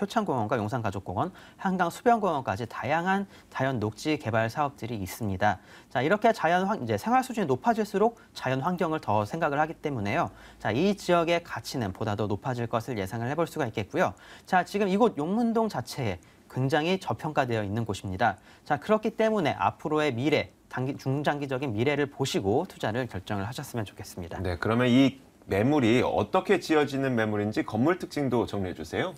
효창공원과 용산가족공원, 한강 수변공원까지 다양한 자연 녹지 개발 사업들이 있습니다. 자, 이렇게 이제 생활 수준이 높아질수록 자연 환경을 더 생각을 하기 때문에요. 자, 이 지역의 가치는 보다 더 높아질 것을 예상을 해볼 수가 있겠고요. 자, 지금 이곳 용문동 자체에 굉장히 저평가되어 있는 곳입니다. 자, 그렇기 때문에 앞으로의 미래, 중장기적인 미래를 보시고 투자를 결정을 하셨으면 좋겠습니다. 네, 그러면 이 매물이 어떻게 지어지는 매물인지 건물 특징도 정리해 주세요.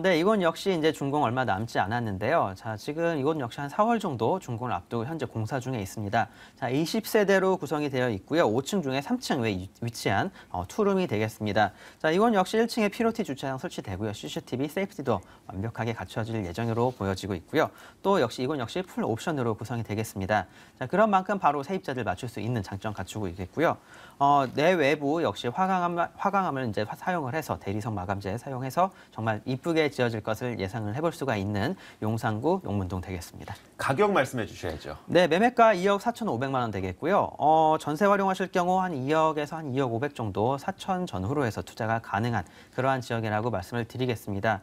네, 이건 역시 이제 준공 얼마 남지 않았는데요. 자, 지금 이건 역시 한 4월 정도 준공을 앞두고 현재 공사 중에 있습니다. 자, 20세대로 구성이 되어 있고요. 5층 중에 3층에 위치한 투룸이 되겠습니다. 자, 이건 역시 1층에 피로티 주차장 설치되고요. CCTV, 세이프티도 완벽하게 갖춰질 예정으로 보여지고 있고요. 또 역시 이건 역시 풀 옵션으로 구성이 되겠습니다. 자, 그런 만큼 바로 세입자들 맞출 수 있는 장점 갖추고 있겠고요. 내외부 역시 화강암을 이제 사용을 해서 대리석 마감재 사용해서 정말 이쁘게 지어질 것을 예상을 해볼 수가 있는 용산구 용문동 되겠습니다. 가격 말씀해 주셔야죠. 네, 매매가 2억 4,500만 원 되겠고요. 전세 활용하실 경우 한 2억에서 한 2억 500 정도 4천 전후로 해서 투자가 가능한 그러한 지역이라고 말씀을 드리겠습니다.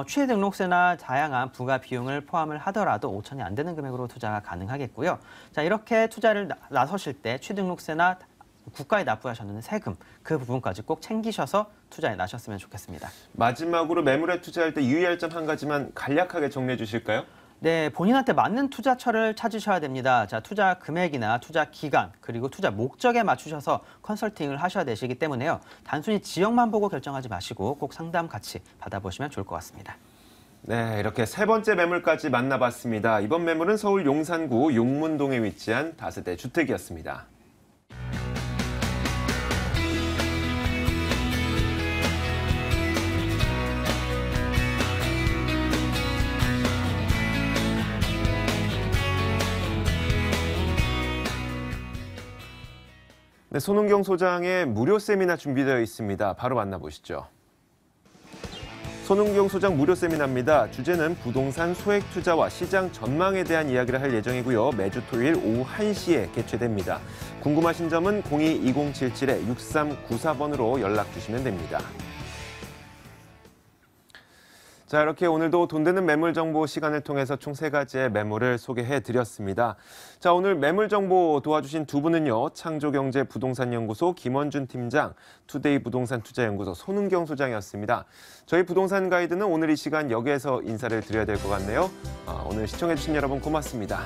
취등록세나 다양한 부가 비용을 포함을 하더라도 5천이 안 되는 금액으로 투자가 가능하겠고요. 자, 이렇게 투자를 나서실 때 취등록세나 국가에 납부하셨는 세금 그 부분까지 꼭 챙기셔서 투자에 나셨으면 좋겠습니다. 마지막으로 매물에 투자할 때 유의할 점 한 가지만 간략하게 정리해 주실까요? 네, 본인한테 맞는 투자처를 찾으셔야 됩니다. 자, 투자 금액이나 투자 기간, 그리고 투자 목적에 맞추셔서 컨설팅을 하셔야 되시기 때문에요. 단순히 지역만 보고 결정하지 마시고 꼭 상담 같이 받아보시면 좋을 것 같습니다. 네, 이렇게 세 번째 매물까지 만나봤습니다. 이번 매물은 서울 용산구 용문동에 위치한 다세대 주택이었습니다. 네, 손은경 소장의 무료 세미나 준비되어 있습니다. 바로 만나보시죠. 손은경 소장 무료 세미나입니다. 주제는 부동산 소액 투자와 시장 전망에 대한 이야기를 할 예정이고요. 매주 토요일 오후 1시에 개최됩니다. 궁금하신 점은 02-2077-6394번으로 연락 주시면 됩니다. 자, 이렇게 오늘도 돈 되는 매물 정보 시간을 통해서 총 3가지의 매물을 소개해 드렸습니다. 자, 오늘 매물 정보 도와주신 두 분은요. 창조경제 부동산연구소 김원준 팀장, 투데이 부동산 투자연구소 손은경 소장이었습니다. 저희 부동산 가이드는 오늘 이 시간 여기에서 인사를 드려야 될 것 같네요. 오늘 시청해 주신 여러분 고맙습니다.